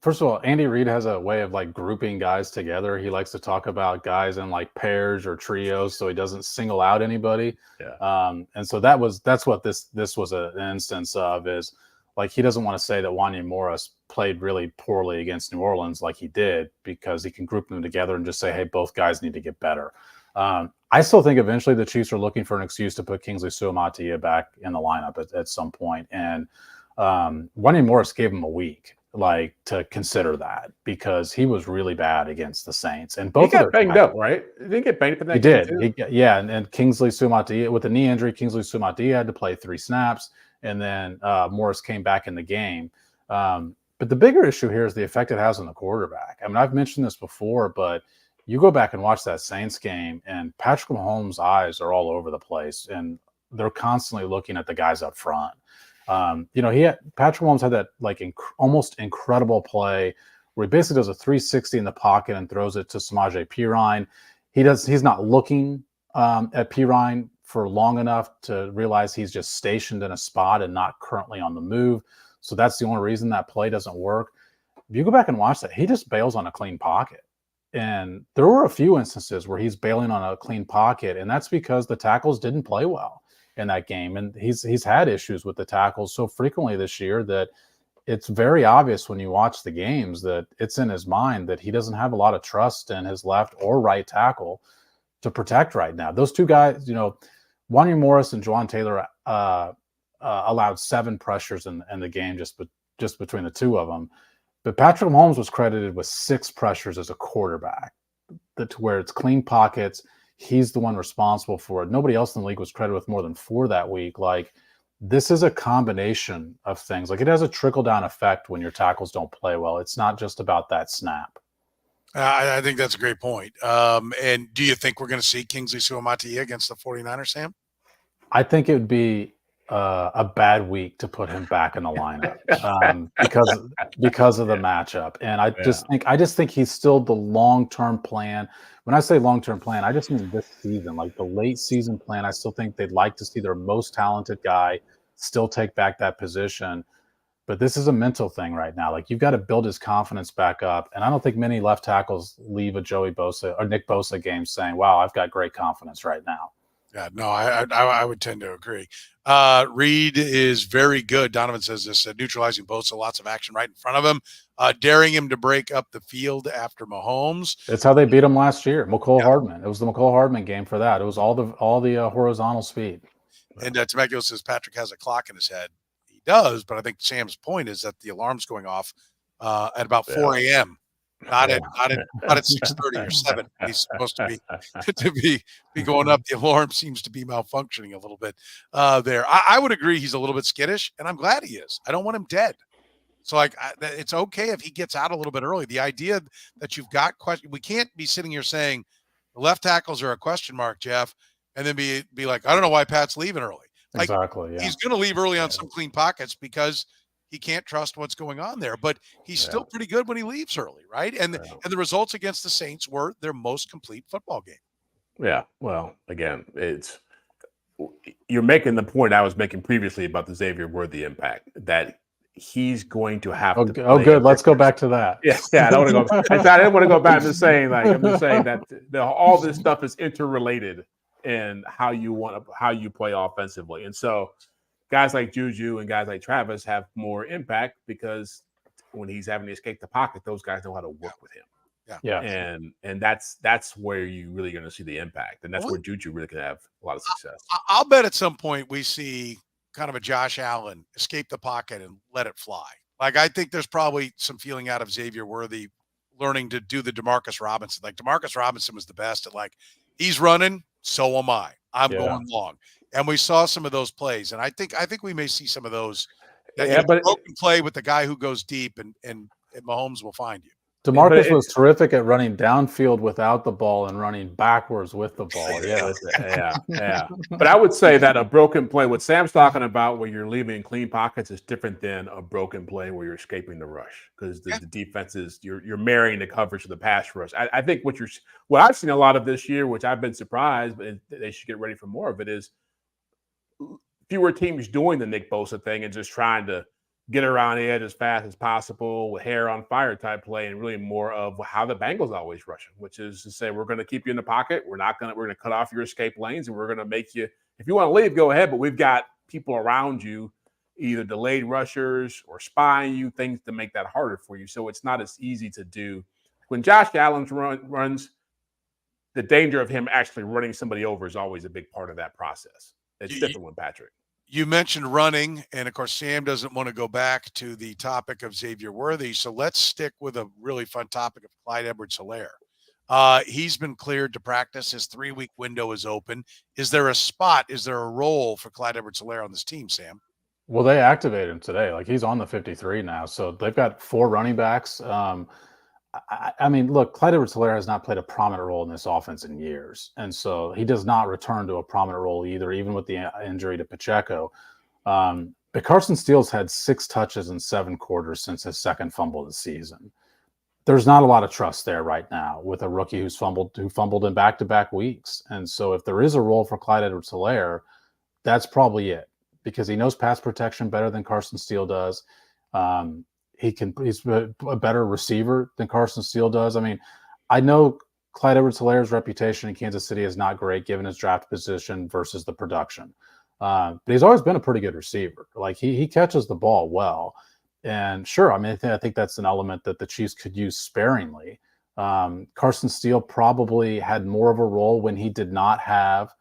Speaker 4: first of all, Andy Reid has a way of grouping guys together. He likes to talk about guys in pairs or trios, so he doesn't single out anybody.
Speaker 3: Yeah.
Speaker 4: And so that's what this was an instance of, is like he doesn't want to say that Wanya Morris played really poorly against New Orleans like he did, because he can group them together and just say, hey, both guys need to get better. I still think eventually the Chiefs are looking for an excuse to put Kingsley Suamataia back in the lineup at some point. And Wanya Morris gave him a week to consider that, because he was really bad against the Saints. And both
Speaker 3: he got banged up, right? Did he get banged up in that game?
Speaker 4: He did. And Kingsley Suamataia, with a knee injury, Kingsley Suamataia had to play 3 snaps, and then Morris came back in the game. But the bigger issue here is the effect it has on the quarterback. I mean, I've mentioned this before, but you go back and watch that Saints game, and Patrick Mahomes' eyes are all over the place, and they're constantly looking at the guys up front. Patrick Mahomes had that almost incredible play where he basically does a 360 in the pocket and throws it to Samaje Perine. He's not looking at Perine for long enough to realize he's just stationed in a spot and not currently on the move. So that's the only reason that play doesn't work. If you go back and watch that, he just bails on a clean pocket. And there were a few instances where he's bailing on a clean pocket, and that's because the tackles didn't play well in that game. And he's had issues with the tackles so frequently this year that it's very obvious when you watch the games that it's in his mind that he doesn't have a lot of trust in his left or right tackle to protect right now. Those two guys, Wanya Morris and Juwan Taylor allowed 7 pressures in the game just between the two of them. But Patrick Mahomes was credited with 6 pressures as a quarterback, to where it's clean pockets. He's the one responsible for it. Nobody else in the league was credited with more than 4 that week. This is a combination of things. It has a trickle-down effect when your tackles don't play well. It's not just about that snap.
Speaker 1: I think that's a great point. And do you think we're going to see Kingsley Suamataia against the 49ers, Sam?
Speaker 4: I think it would be a bad week to put him back in the lineup because of the matchup. And I just think he's still the long-term plan. When I say long-term plan, I just mean this season, the late season plan. I still think they'd like to see their most talented guy still take back that position. But this is a mental thing right now. You've got to build his confidence back up. And I don't think many left tackles leave a Joey Bosa or Nick Bosa game saying, wow, I've got great confidence right now.
Speaker 1: Yeah, no, I would tend to agree. Reid is very good. Donovan says this, neutralizing Bosa, lots of action right in front of him, daring him to break up the field after Mahomes.
Speaker 4: That's how they beat him last year. Hardman. It was the McCole Hardman game for that. It was all the horizontal speed.
Speaker 1: And Temecula says Patrick has a clock in his head. He does, but I think Sam's point is that the alarm's going off at about 4 a.m. Not at 6:30 or 7. He's supposed to be going up. The alarm seems to be malfunctioning a little bit there. I would agree he's a little bit skittish, and I'm glad he is. I don't want him dead. So it's okay if he gets out a little bit early. The idea that you've got we can't be sitting here saying the left tackles are a question mark, Jeff, and then be like, I don't know why Pat's leaving early.
Speaker 4: Exactly. Yeah.
Speaker 1: He's going to leave early on some clean pockets because he can't trust what's going on there, but he's still pretty good when he leaves early, right? And the results against the Saints were their most complete football game.
Speaker 3: Yeah. Well, again, you're making the point I was making previously about the Xavier Worthy impact, that he's going to have to.
Speaker 4: Good. Let's go back to that.
Speaker 3: Yeah. I don't want to go. I didn't want to go back to saying I'm just saying that all this stuff is interrelated in how you play offensively, and so. Guys like Juju and guys like Travis have more impact because when he's having to escape the pocket, those guys know how to work with him.
Speaker 1: Yeah.
Speaker 3: And that's where you're really going to see the impact. And that's where Juju really can have a lot of success.
Speaker 1: I'll bet at some point we see kind of a Josh Allen escape the pocket and let it fly. I think there's probably some feeling out of Xavier Worthy learning to do the DeMarcus Robinson. DeMarcus Robinson was the best at he's running, so am I. I'm going long. And we saw some of those plays, and I think we may see some of those. But broken play with the guy who goes deep, and Mahomes will find you.
Speaker 4: DeMarcus was terrific at running downfield without the ball and running backwards with the ball.
Speaker 3: Yeah. But I would say that a broken play, what Sam's talking about, where you're leaving clean pockets, is different than a broken play where you're escaping the rush, because the defense is you're marrying the coverage to the pass rush. I think what I've seen a lot of this year, which I've been surprised, but they should get ready for more of it, is fewer teams doing the Nick Bosa thing and just trying to get around the edge as fast as possible with hair on fire type play, and really more of how the Bengals always rush them, which is to say, we're going to keep you in the pocket. We're going to cut off your escape lanes, and we're going to make you, if you want to leave, go ahead. But we've got people around you, either delayed rushers or spying you, things to make that harder for you. So it's not as easy to do. When Josh Allen runs, the danger of him actually running somebody over is always a big part of that process. It's different with Patrick.
Speaker 1: You mentioned running, and of course, Sam doesn't want to go back to the topic of Xavier Worthy. So let's stick with a really fun topic of Clyde Edwards-Helaire. He's been cleared to practice. His 3-week window is open. Is there a spot? Is there a role for Clyde Edwards-Helaire on this team, Sam?
Speaker 4: Well, they activated him today. Like, he's on the 53 now. So they've got 4 running backs. I mean, look, Clyde Edwards-Helaire has not played a prominent role in this offense in years. And so he does not return to a prominent role either, even with the injury to Pacheco. But Carson Steele's had 6 touches in 7 quarters since his second fumble of the season. There's not a lot of trust there right now with a rookie who fumbled in back-to-back weeks. And so if there is a role for Clyde Edwards-Helaire, that's probably it, because he knows pass protection better than Carson Steele does. He's a better receiver than Carson Steele does. I mean, I know Clyde Edwards-Helaire's reputation in Kansas City is not great given his draft position versus the production. But he's always been a pretty good receiver. Like, he catches the ball well. And sure, I mean, I think that's an element that the Chiefs could use sparingly. Carson Steele probably had more of a role when he did not have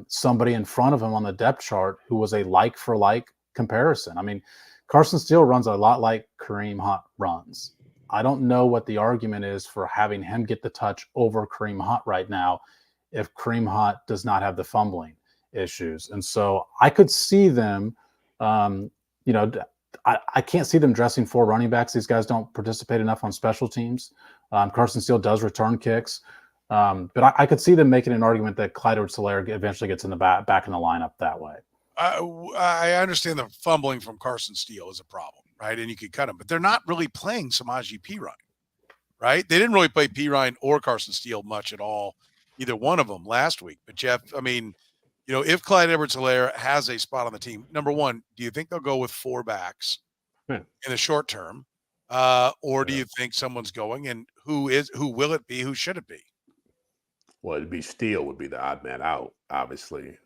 Speaker 4: somebody in front of him on the depth chart who was a like-for-like comparison. I mean, Carson Steele runs a lot like Kareem Hunt runs. I don't know what the argument is for having him get the touch over Kareem Hunt right now if Kareem Hunt does not have the fumbling issues. And so I could see them, I can't see them dressing 4 running backs. These guys don't participate enough on special teams. Carson Steele does return kicks. But I could see them making an argument that Clyde Edwards-Helaire eventually gets in the back in the lineup that way.
Speaker 1: I understand the fumbling from Carson Steele is a problem, right? And you could cut him, but they're not really playing Samaje Perine, right? They didn't really play Perine or Carson Steele much at all, either one of them last week. But Jeff, I mean, if Clyde Edwards-Helaire has a spot on the team, number one, do you think they'll go with 4 backs in the short term? Or do you think someone's going, and who will it be? Who should it be?
Speaker 3: Well, it'd be Steele would be the odd man out, obviously.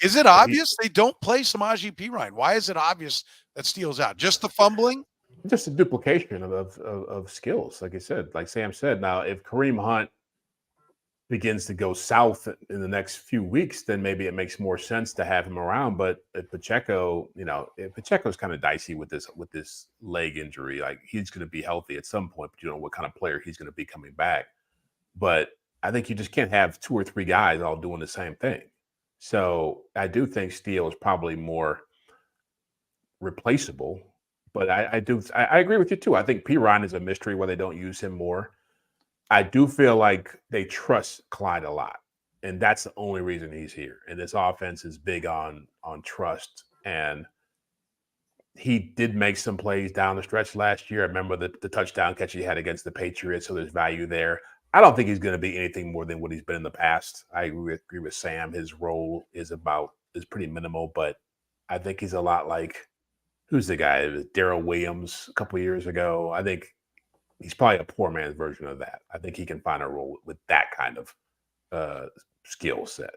Speaker 1: Is it obvious they don't play Samaje Perine? Why is it obvious that Steele's out? Just the fumbling?
Speaker 3: Just a duplication of skills, like I said, like Sam said. Now, if Kareem Hunt begins to go south in the next few weeks, then maybe it makes more sense to have him around. But if Pacheco, Pacheco's kind of dicey with this leg injury. Like, he's going to be healthy at some point, but you don't know what kind of player he's going to be coming back. But I think you just can't have 2 or 3 guys all doing the same thing. So I do think Steele is probably more replaceable, but I agree with you too. I think Perine is a mystery why they don't use him more. I do feel like they trust Clyde a lot, and that's the only reason he's here. And this offense is big on trust, and he did make some plays down the stretch last year. I remember the touchdown catch he had against the Patriots, so there's value there. I don't think he's going to be anything more than what he's been in the past. I agree with Sam. His role is pretty minimal, but I think he's a lot like, who's the guy? Darrell Williams a couple of years ago. I think he's probably a poor man's version of that. I think he can find a role with that kind of skill set.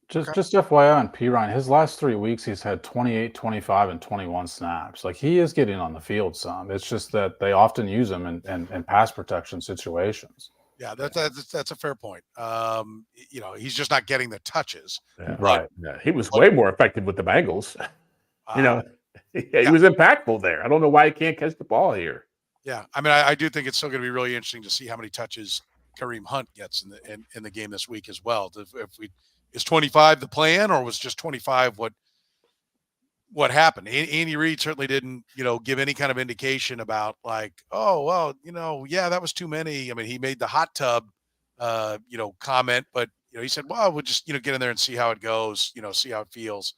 Speaker 4: Just FYI on Perine, his last 3 weeks, he's had 28, 25, and 21 snaps. Like, he is getting on the field some. It's just that they often use him in pass protection situations.
Speaker 1: Yeah, that's a fair point. He's just not getting the touches.
Speaker 3: Yeah. Right. Yeah. He was way more effective with the Bengals. He was impactful there. I don't know why he can't catch the ball here.
Speaker 1: Yeah, I mean, I do think it's still going to be really interesting to see how many touches Kareem Hunt gets in the game this week as well. Is 25 the plan, or was just 25 what happened? Andy Reid certainly didn't, give any kind of indication about like, oh, well, that was too many. I mean, he made the hot tub, comment, but, he said, well, we'll just, get in there and see how it goes, see how it feels.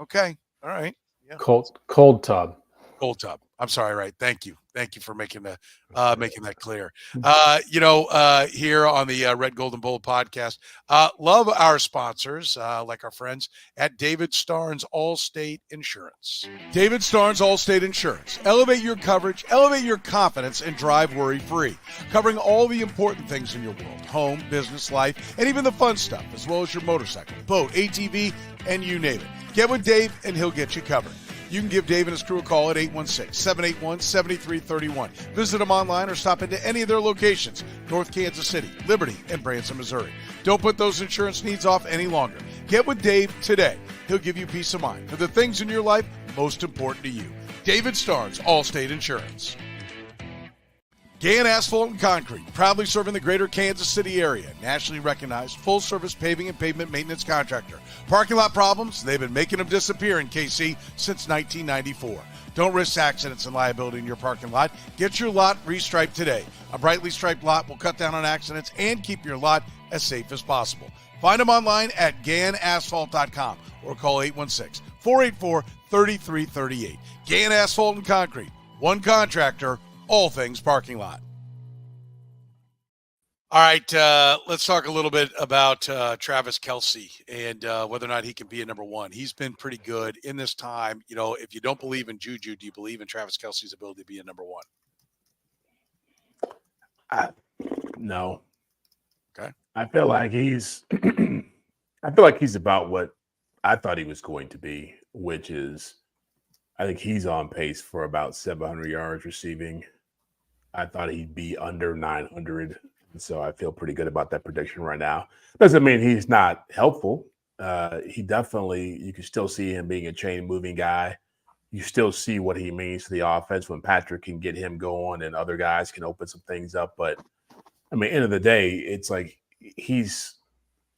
Speaker 1: Okay. All right. Yeah.
Speaker 4: Cold tub.
Speaker 1: Cold tub. I'm sorry. Right. Thank you for making that clear. Here on the Red Gold and Bold podcast, love our sponsors, like our friends at David Starnes Allstate Insurance. David Starnes Allstate Insurance. Elevate your coverage, elevate your confidence, and drive worry-free. Covering all the important things in your world: home, business, life, and even the fun stuff, as well as your motorcycle, boat, ATV, and you name it. Get with Dave, and he'll get you covered. You can give Dave and his crew a call at 816-781-7331. Visit them online or stop into any of their locations, North Kansas City, Liberty, and Branson, Missouri. Don't put those insurance needs off any longer. Get with Dave today. He'll give you peace of mind for the things in your life most important to you. David Starnes, Allstate Insurance. Gann Asphalt and Concrete, proudly serving the greater Kansas City area. Nationally recognized, full-service paving and pavement maintenance contractor. Parking lot problems? They've been making them disappear in KC since 1994. Don't risk accidents and liability in your parking lot. Get your lot restriped today. A brightly striped lot will cut down on accidents and keep your lot as safe as possible. Find them online at GannAsphalt.com or call 816-484-3338. Gann Asphalt and Concrete, one contractor, all things parking lot. All right, let's talk a little bit about Travis Kelce and whether or not he can be a number one. He's been pretty good in this time. You know, if you don't believe in Juju, do you believe in Travis Kelce's ability to be a number one?
Speaker 3: No.
Speaker 1: Okay.
Speaker 3: I feel like he's about what I thought he was going to be, which is I think he's on pace for about 700 yards receiving. I thought he'd be under 900. So I feel pretty good about that prediction right now. Doesn't mean he's not helpful. He definitely, you can still see him being a chain moving guy. You still see what he means to the offense when Patrick can get him going and other guys can open some things up. But I mean, end of the day, it's like he's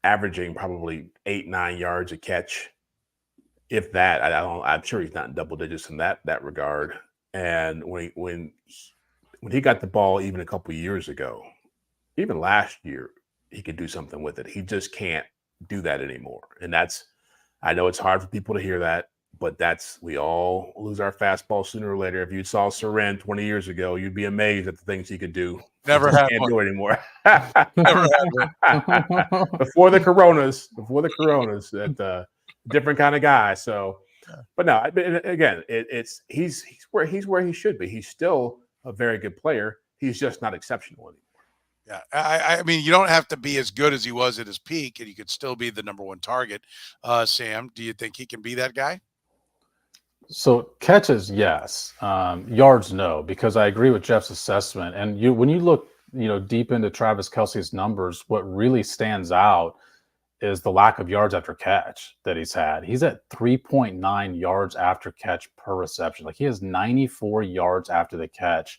Speaker 3: averaging probably 8-9 yards a catch. If that, I'm sure he's not in double digits in that regard. And when he got the ball even a couple of years ago, even last year, he could do something with it. He just can't do that anymore. And I know it's hard for people to hear that, but we all lose our fastball sooner or later. If you saw Soren 20 years ago, you'd be amazed at the things he could do.
Speaker 1: Never had
Speaker 3: can't
Speaker 1: one.
Speaker 3: do it anymore.
Speaker 1: Never had one.
Speaker 3: Before the Coronas, that different kind of guy. So, but no, again, he's where he should be. He's still a very good player. He's just not exceptional anymore.
Speaker 1: Yeah, I mean, you don't have to be as good as he was at his peak, and you could still be the number one target. Sam, do you think he can be that guy?
Speaker 4: So catches, yes. Yards, no, because I agree with Jeff's assessment. And when you look, deep into Travis Kelce's numbers, what really stands out is the lack of yards after catch that he's had. He's at 3.9 yards after catch per reception. Like he has 94 yards after the catch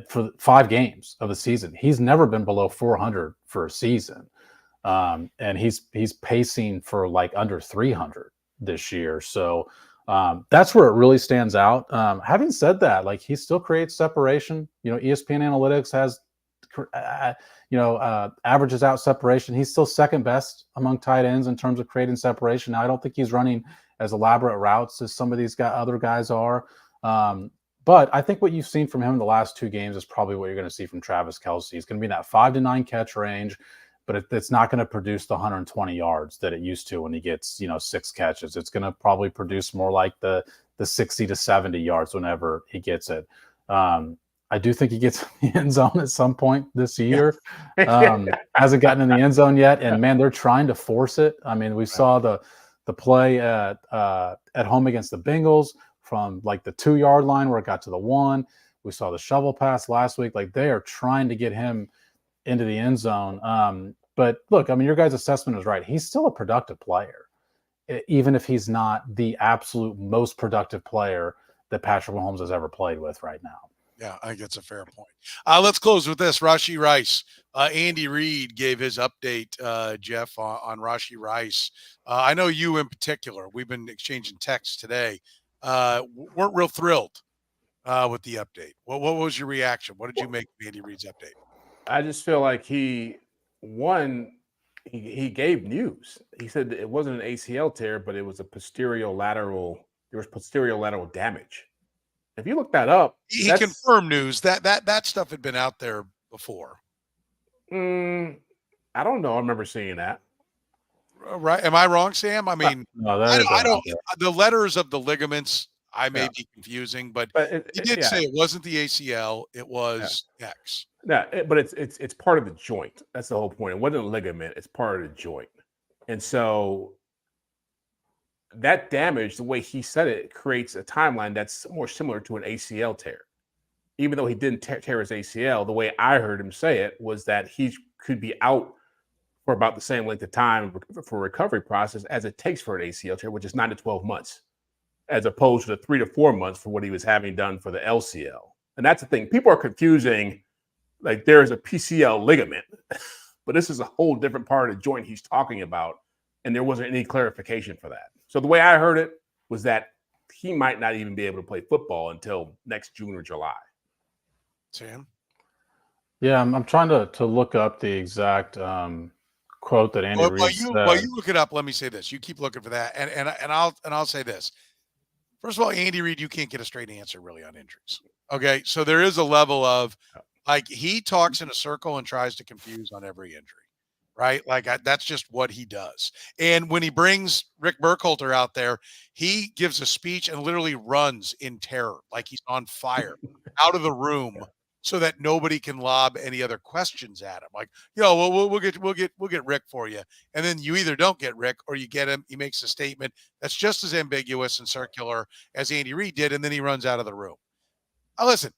Speaker 4: for 5 games of the season. He's never been below 400 for a season. And he's pacing for like under 300 this year. So that's where it really stands out. Having said that, like he still creates separation. ESPN Analytics has, averages out separation. He's still second best among tight ends in terms of creating separation. Now, I don't think he's running as elaborate routes as some of these other guys are. But I think what you've seen from him in the last 2 games is probably what you're going to see from Travis Kelce. He's going to be in that 5 to 9 catch range, but it's not going to produce the 120 yards that it used to when he gets, 6 catches. It's going to probably produce more like the 60 to 70 yards whenever he gets it. I do think he gets in the end zone at some point this year. Hasn't gotten in the end zone yet, and man, they're trying to force it. I mean, we saw the play at home against the Bengals from like the 2-yard line where it got to the 1. We saw the shovel pass last week. Like they are trying to get him into the end zone. But look, I mean, your guys' assessment is right. He's still a productive player, even if he's not the absolute most productive player that Patrick Mahomes has ever played with right now.
Speaker 1: Yeah, I think that's a fair point. Let's close with this. Rashee Rice. Andy Reid gave his update, Jeff, on Rashee Rice. I know you in particular. We've been exchanging texts today. Weren't real thrilled with the update. What was your reaction? What did you make of Andy Reid's update?
Speaker 3: I just feel like he gave news. He said it wasn't an ACL tear, but it was a posterior lateral damage. If you look that up,
Speaker 1: he confirmed news that stuff had been out there before.
Speaker 3: I don't know. I remember seeing that.
Speaker 1: Right? Am I wrong, Sam? I mean,
Speaker 4: no,
Speaker 1: I don't. The letters of the ligaments I may be confusing, but he did say it wasn't the ACL; it was X.
Speaker 3: Yeah, but it's part of the joint. That's the whole point. It wasn't a ligament; it's part of the joint. And so, that damage, the way he said it, creates a timeline that's more similar to an ACL tear. Even though he didn't tear his ACL, the way I heard him say it was that he could be out for about the same length of time for recovery process as it takes for an ACL tear, which is 9 to 12 months, as opposed to the 3 to 4 months for what he was having done for the LCL. And that's the thing. People are confusing, like there is a PCL ligament, but this is a whole different part of the joint he's talking about. And there wasn't any clarification for that. So the way I heard it was that he might not even be able to play football until next June or July.
Speaker 1: Sam?
Speaker 4: Yeah, I'm trying to look up the exact quote that Andy Reid said.
Speaker 1: While you look it up, let me say this. You keep looking for that, and I'll say this. First of all, Andy Reid, you can't get a straight answer really on injuries. Okay, so there is a level of like he talks in a circle and tries to confuse on every injury, right? Like that's just what he does. And when he brings Rick Burkhalter out there, he gives a speech and literally runs in terror, like he's on fire, out of the room. So that nobody can lob any other questions at him. Like, we'll get Rick for you. And then you either don't get Rick or you get him. He makes a statement that's just as ambiguous and circular as Andy Reid did. And then he runs out of the room. Listen,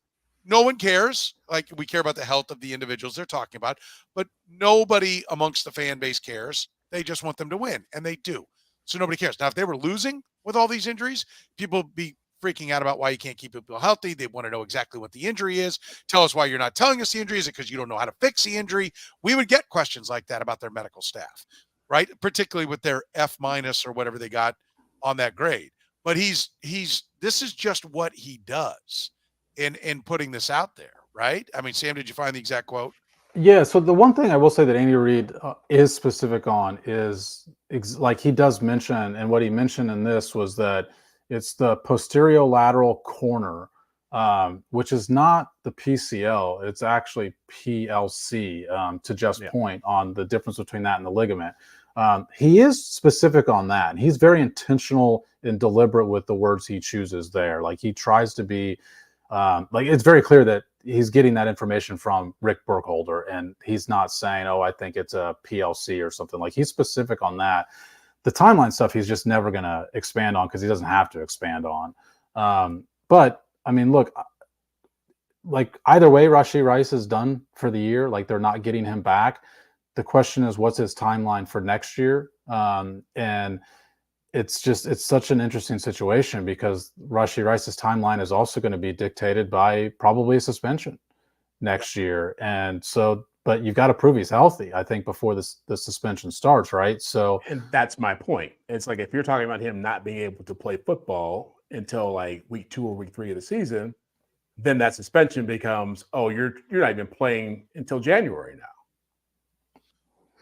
Speaker 1: no one cares. Like we care about the health of the individuals they're talking about, but nobody amongst the fan base cares. They just want them to win. And they do. So nobody cares. Now, if they were losing with all these injuries, people would be freaking out about why you can't keep people healthy. They want to know exactly what the injury is. Tell us why you're not telling us the injury. Is it because you don't know how to fix the injury? We would get questions like that about their medical staff, right? Particularly with their F- or whatever they got on that grade. But this is just what he does in putting this out there, right? I mean, Sam, did you find the exact quote?
Speaker 4: Yeah, so the one thing I will say that Andy Reid is specific on is like he does mention, and what he mentioned in this was that it's the posterior lateral corner, which is not the PCL. It's actually PLC, to Jeff's point on the difference between that and the ligament. He is specific on that. And he's very intentional and deliberate with the words he chooses there. Like he tries to be like it's very clear that he's getting that information from Rick Burkhalter, and he's not saying, oh, I think it's a PLC or something. Like he's specific on that. The timeline stuff he's just never going to expand on because he doesn't have to expand on. But I mean, look, like either way, Rashee Rice is done for the year. Like they're not getting him back. The question is, what's his timeline for next year? And it's such an interesting situation because Rashee Rice's timeline is also going to be dictated by probably a suspension next year. And so, but you've got to prove he's healthy, I think, before the suspension starts, right? So,
Speaker 3: and that's my point. It's like if you're talking about him not being able to play football until like week 2 or week 3 of the season, then that suspension becomes, oh, you're not even playing until January now.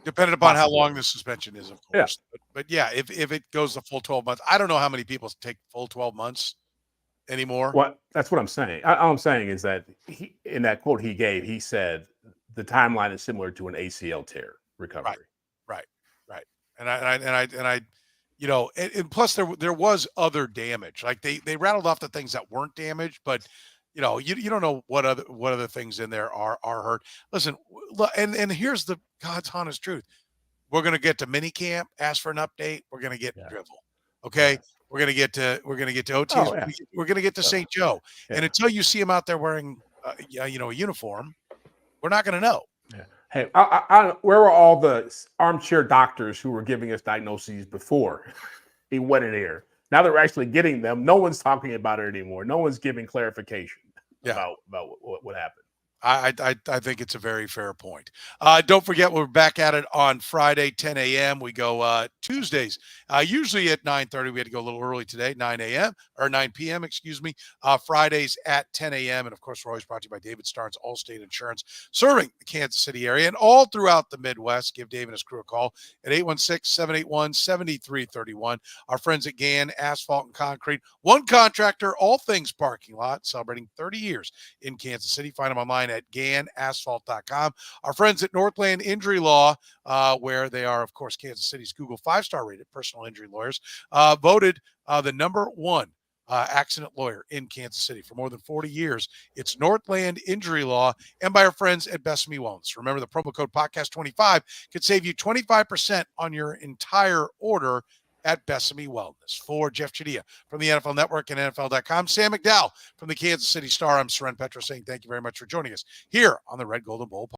Speaker 1: Depending upon how long the suspension is, of course. Yeah. But yeah, if it goes the full 12 months, I don't know how many people take full 12 months anymore.
Speaker 3: Well, that's what I'm saying. All I'm saying is that in that quote he gave, he said the timeline is similar to an ACL tear recovery.
Speaker 1: Right. And I and plus there was other damage. Like they rattled off the things that weren't damaged, but you don't know what other things in there are hurt. Listen, and here's the God's honest truth. We're going to get to minicamp, ask for an update. We're going to get dribble. Okay. Yeah. We're going to get to OTs. Oh, yeah. We're going to get to St. Joe. Yeah. And until you see him out there wearing, a uniform, we're not going to know.
Speaker 3: Yeah. Hey, where were all the armchair doctors who were giving us diagnoses before he went in here? Now that we're actually getting them, no one's talking about it anymore. No one's giving clarification about what happened.
Speaker 1: I think it's a very fair point. Don't forget, we're back at it on Friday, 10 a.m. We go Tuesdays, usually at 9:30. We had to go a little early today, 9 p.m., excuse me. Fridays at 10 a.m. And, of course, we're always brought to you by David Starnes, Allstate Insurance, serving the Kansas City area and all throughout the Midwest. Give Dave and his crew a call at 816-781-7331. Our friends at Gann Asphalt and Concrete, one contractor, all things parking lot, celebrating 30 years in Kansas City. Find them online at GannAsphalt.com. Our friends at Northland Injury Law, where they are, of course, Kansas City's Google 5-star rated personal injury lawyers, voted the number 1 accident lawyer in Kansas City for more than 40 years. It's Northland Injury Law, and by our friends at Best Me Wellness. Remember, the promo code podcast25 could save you 25% on your entire order at Besame Wellness. For Jeff Chadiha from the NFL Network and NFL.com, Sam McDowell from the Kansas City Star, I'm Soren Petro saying thank you very much for joining us here on the Red, Gold, and Bold podcast.